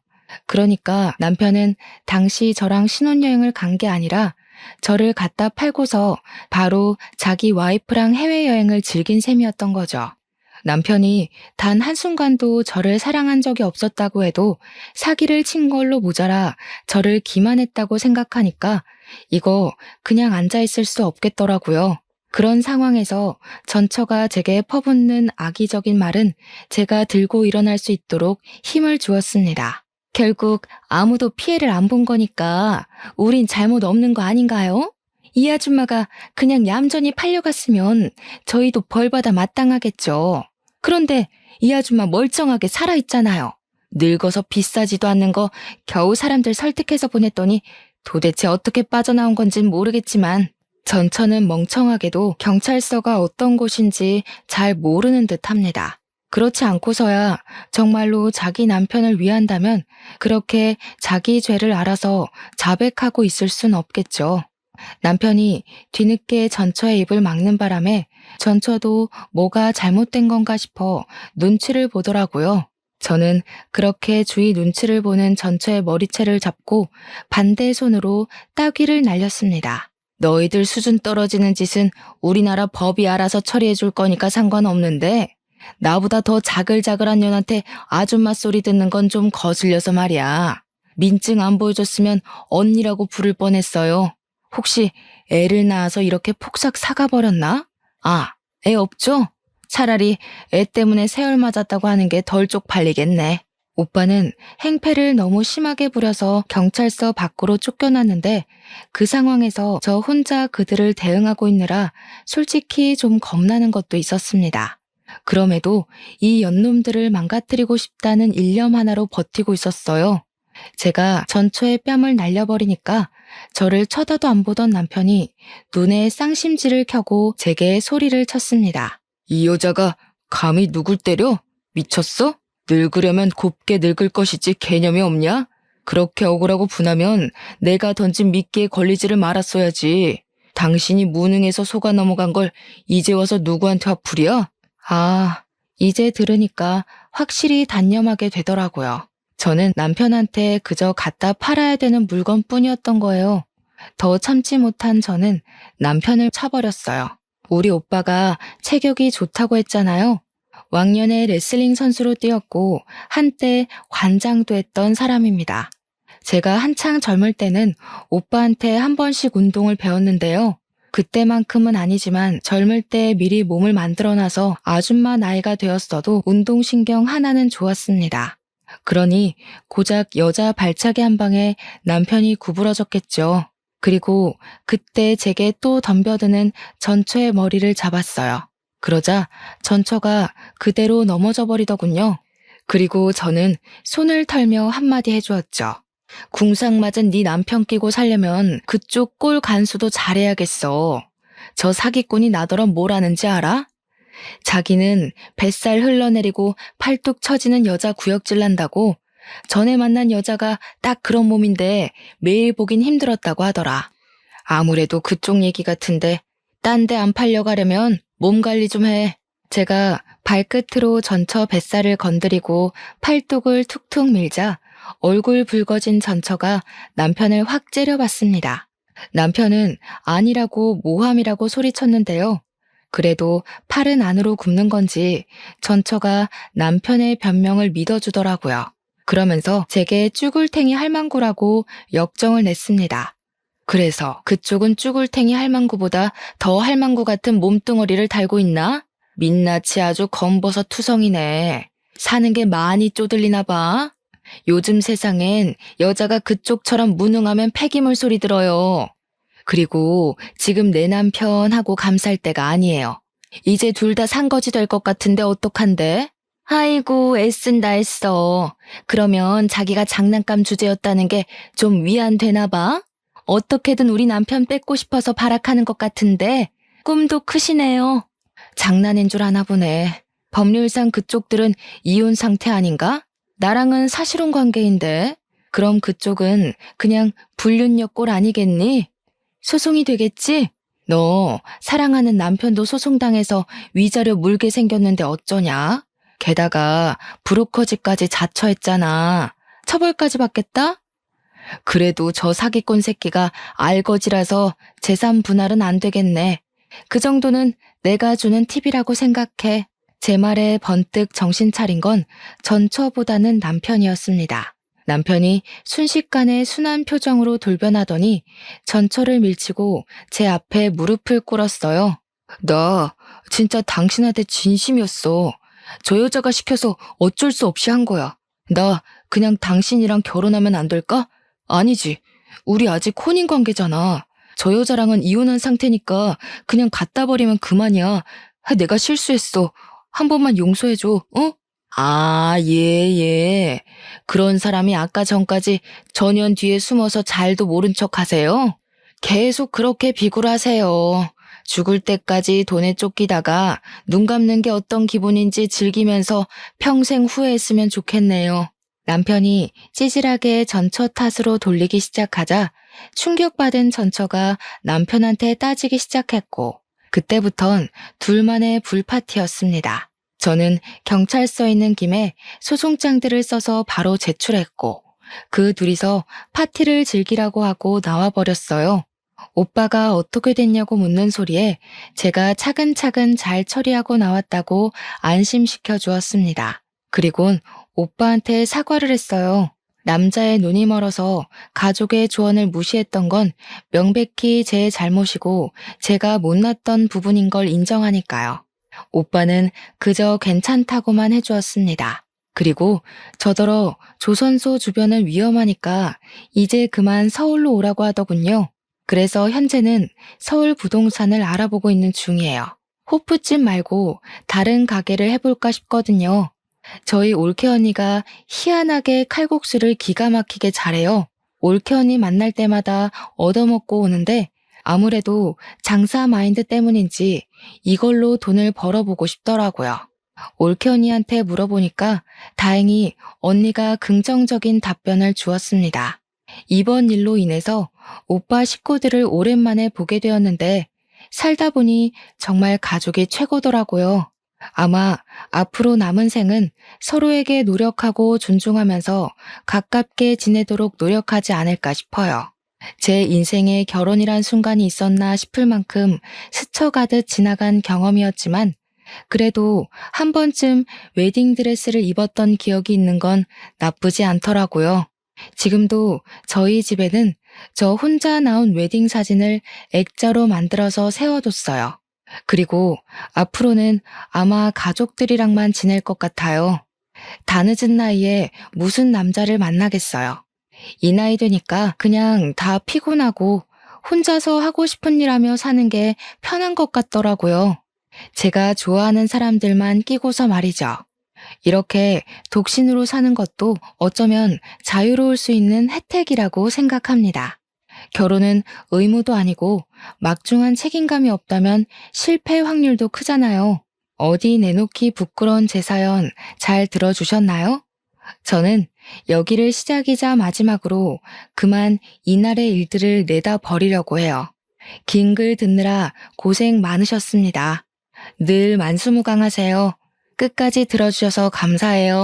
그러니까 남편은 당시 저랑 신혼여행을 간 게 아니라 저를 갖다 팔고서 바로 자기 와이프랑 해외여행을 즐긴 셈이었던 거죠. 남편이 단 한순간도 저를 사랑한 적이 없었다고 해도 사기를 친 걸로 모자라 저를 기만했다고 생각하니까 이거 그냥 앉아있을 수 없겠더라고요. 그런 상황에서 전처가 제게 퍼붓는 악의적인 말은 제가 들고 일어날 수 있도록 힘을 주었습니다. 결국 아무도 피해를 안 본 거니까 우린 잘못 없는 거 아닌가요? 이 아줌마가 그냥 얌전히 팔려갔으면 저희도 벌받아 마땅하겠죠. 그런데 이 아줌마 멀쩡하게 살아있잖아요. 늙어서 비싸지도 않는 거 겨우 사람들 설득해서 보냈더니 도대체 어떻게 빠져나온 건진 모르겠지만 전처는 멍청하게도 경찰서가 어떤 곳인지 잘 모르는 듯 합니다. 그렇지 않고서야 정말로 자기 남편을 위한다면 그렇게 자기 죄를 알아서 자백하고 있을 순 없겠죠. 남편이 뒤늦게 전처의 입을 막는 바람에 전처도 뭐가 잘못된 건가 싶어 눈치를 보더라고요. 저는 그렇게 주위 눈치를 보는 전처의 머리채를 잡고 반대 손으로 따귀를 날렸습니다. 너희들 수준 떨어지는 짓은 우리나라 법이 알아서 처리해 줄 거니까 상관없는데 나보다 더 자글자글한 년한테 아줌마 소리 듣는 건 좀 거슬려서 말이야. 민증 안 보여줬으면 언니라고 부를 뻔했어요. 혹시 애를 낳아서 이렇게 폭삭 사가버렸나? 아, 애 없죠? 차라리 애 때문에 세월 맞았다고 하는 게 덜 쪽팔리겠네. 오빠는 행패를 너무 심하게 부려서 경찰서 밖으로 쫓겨났는데 그 상황에서 저 혼자 그들을 대응하고 있느라 솔직히 좀 겁나는 것도 있었습니다. 그럼에도 이 연놈들을 망가뜨리고 싶다는 일념 하나로 버티고 있었어요. 제가 전처의 뺨을 날려버리니까 저를 쳐다도 안 보던 남편이 눈에 쌍심지를 켜고 제게 소리를 쳤습니다. 이 여자가 감히 누굴 때려? 미쳤어? 늙으려면 곱게 늙을 것이지 개념이 없냐? 그렇게 억울하고 분하면 내가 던진 미끼에 걸리지를 말았어야지. 당신이 무능해서 속아 넘어간 걸 이제 와서 누구한테 화풀이야? 아, 이제 들으니까 확실히 단념하게 되더라고요. 저는 남편한테 그저 갖다 팔아야 되는 물건뿐이었던 거예요. 더 참지 못한 저는 남편을 차버렸어요. 우리 오빠가 체격이 좋다고 했잖아요. 왕년에 레슬링 선수로 뛰었고 한때 관장도 했던 사람입니다. 제가 한창 젊을 때는 오빠한테 한 번씩 운동을 배웠는데요. 그때만큼은 아니지만 젊을 때 미리 몸을 만들어놔서 아줌마 나이가 되었어도 운동신경 하나는 좋았습니다. 그러니 고작 여자 발차기 한 방에 남편이 구부러졌겠죠. 그리고 그때 제게 또 덤벼드는 전처의 머리를 잡았어요. 그러자 전처가 그대로 넘어져 버리더군요. 그리고 저는 손을 털며 한마디 해주었죠. 궁상 맞은 네 남편 끼고 살려면 그쪽 꼴 간수도 잘해야겠어. 저 사기꾼이 나더러 뭘 아는지 알아? 자기는 뱃살 흘러내리고 팔뚝 처지는 여자 구역질 난다고 전에 만난 여자가 딱 그런 몸인데 매일 보긴 힘들었다고 하더라. 아무래도 그쪽 얘기 같은데 딴 데 안 팔려가려면 몸 관리 좀 해. 제가 발끝으로 전처 뱃살을 건드리고 팔뚝을 툭툭 밀자 얼굴 붉어진 전처가 남편을 확 째려봤습니다. 남편은 아니라고 모함이라고 소리쳤는데요. 그래도 팔은 안으로 굽는 건지 전처가 남편의 변명을 믿어주더라고요. 그러면서 제게 쭈글탱이 할망구라고 역정을 냈습니다. 그래서 그쪽은 쭈글탱이 할망구보다 더 할망구 같은 몸뚱어리를 달고 있나? 민낯이 아주 검버섯 투성이네. 사는 게 많이 쪼들리나 봐. 요즘 세상엔 여자가 그쪽처럼 무능하면 폐기물 소리 들어요. 그리고 지금 내 남편하고 감쌀 때가 아니에요. 이제 둘 다 산거지 될 것 같은데 어떡한데? 아이고 애쓴다 애써. 그러면 자기가 장난감 주제였다는 게 좀 위안되나 봐? 어떻게든 우리 남편 뺏고 싶어서 발악하는 것 같은데 꿈도 크시네요. 장난인 줄 아나 보네. 법률상 그쪽들은 이혼 상태 아닌가? 나랑은 사실혼 관계인데 그럼 그쪽은 그냥 불륜녀 꼴 아니겠니? 소송이 되겠지? 너 사랑하는 남편도 소송당해서 위자료 물게 생겼는데 어쩌냐? 게다가 브로커즈까지 자처했잖아. 처벌까지 받겠다? 그래도 저 사기꾼 새끼가 알거지라서 재산 분할은 안 되겠네. 그 정도는 내가 주는 팁이라고 생각해. 제 말에 번뜩 정신 차린 건 전처보다는 남편이었습니다. 남편이 순식간에 순한 표정으로 돌변하더니 전처를 밀치고 제 앞에 무릎을 꿇었어요. 나 진짜 당신한테 진심이었어. 저 여자가 시켜서 어쩔 수 없이 한 거야. 나 그냥 당신이랑 결혼하면 안 될까? 아니지. 우리 아직 혼인 관계잖아. 저 여자랑은 이혼한 상태니까 그냥 갖다 버리면 그만이야. 내가 실수했어. 한 번만 용서해줘, 어? 아, 예. 그런 사람이 아까 전까지 전현 뒤에 숨어서 잘도 모른 척 하세요? 계속 그렇게 비굴하세요. 죽을 때까지 돈에 쫓기다가 눈 감는 게 어떤 기분인지 즐기면서 평생 후회했으면 좋겠네요. 남편이 찌질하게 전처 탓으로 돌리기 시작하자 충격받은 전처가 남편한테 따지기 시작했고 그때부턴 둘만의 불파티였습니다. 저는 경찰서에 있는 김에 소송장들을 써서 바로 제출했고 그 둘이서 파티를 즐기라고 하고 나와버렸어요. 오빠가 어떻게 됐냐고 묻는 소리에 제가 차근차근 잘 처리하고 나왔다고 안심시켜 주었습니다. 그리곤 오빠한테 사과를 했어요. 남자의 눈이 멀어서 가족의 조언을 무시했던 건 명백히 제 잘못이고 제가 못났던 부분인 걸 인정하니까요. 오빠는 그저 괜찮다고만 해주었습니다. 그리고 저더러 조선소 주변은 위험하니까 이제 그만 서울로 오라고 하더군요. 그래서 현재는 서울 부동산을 알아보고 있는 중이에요. 호프집 말고 다른 가게를 해볼까 싶거든요. 저희 올케 언니가 희한하게 칼국수를 기가 막히게 잘해요. 올케 언니 만날 때마다 얻어먹고 오는데 아무래도 장사 마인드 때문인지 이걸로 돈을 벌어보고 싶더라고요. 올케 언니한테 물어보니까 다행히 언니가 긍정적인 답변을 주었습니다. 이번 일로 인해서 오빠 식구들을 오랜만에 보게 되었는데 살다 보니 정말 가족이 최고더라고요. 아마 앞으로 남은 생은 서로에게 노력하고 존중하면서 가깝게 지내도록 노력하지 않을까 싶어요. 제 인생에 결혼이란 순간이 있었나 싶을 만큼 스쳐가듯 지나간 경험이었지만 그래도 한 번쯤 웨딩드레스를 입었던 기억이 있는 건 나쁘지 않더라고요. 지금도 저희 집에는 저 혼자 나온 웨딩 사진을 액자로 만들어서 세워뒀어요. 그리고 앞으로는 아마 가족들이랑만 지낼 것 같아요. 다 늦은 나이에 무슨 남자를 만나겠어요. 이 나이 되니까 그냥 다 피곤하고 혼자서 하고 싶은 일 하며 사는 게 편한 것 같더라고요. 제가 좋아하는 사람들만 끼고서 말이죠. 이렇게 독신으로 사는 것도 어쩌면 자유로울 수 있는 혜택이라고 생각합니다. 결혼은 의무도 아니고 막중한 책임감이 없다면 실패 확률도 크잖아요. 어디 내놓기 부끄러운 제 사연 잘 들어주셨나요? 저는 여기를 시작이자 마지막으로 그만 이날의 일들을 내다 버리려고 해요. 긴 글 듣느라 고생 많으셨습니다. 늘 만수무강하세요. 끝까지 들어주셔서 감사해요.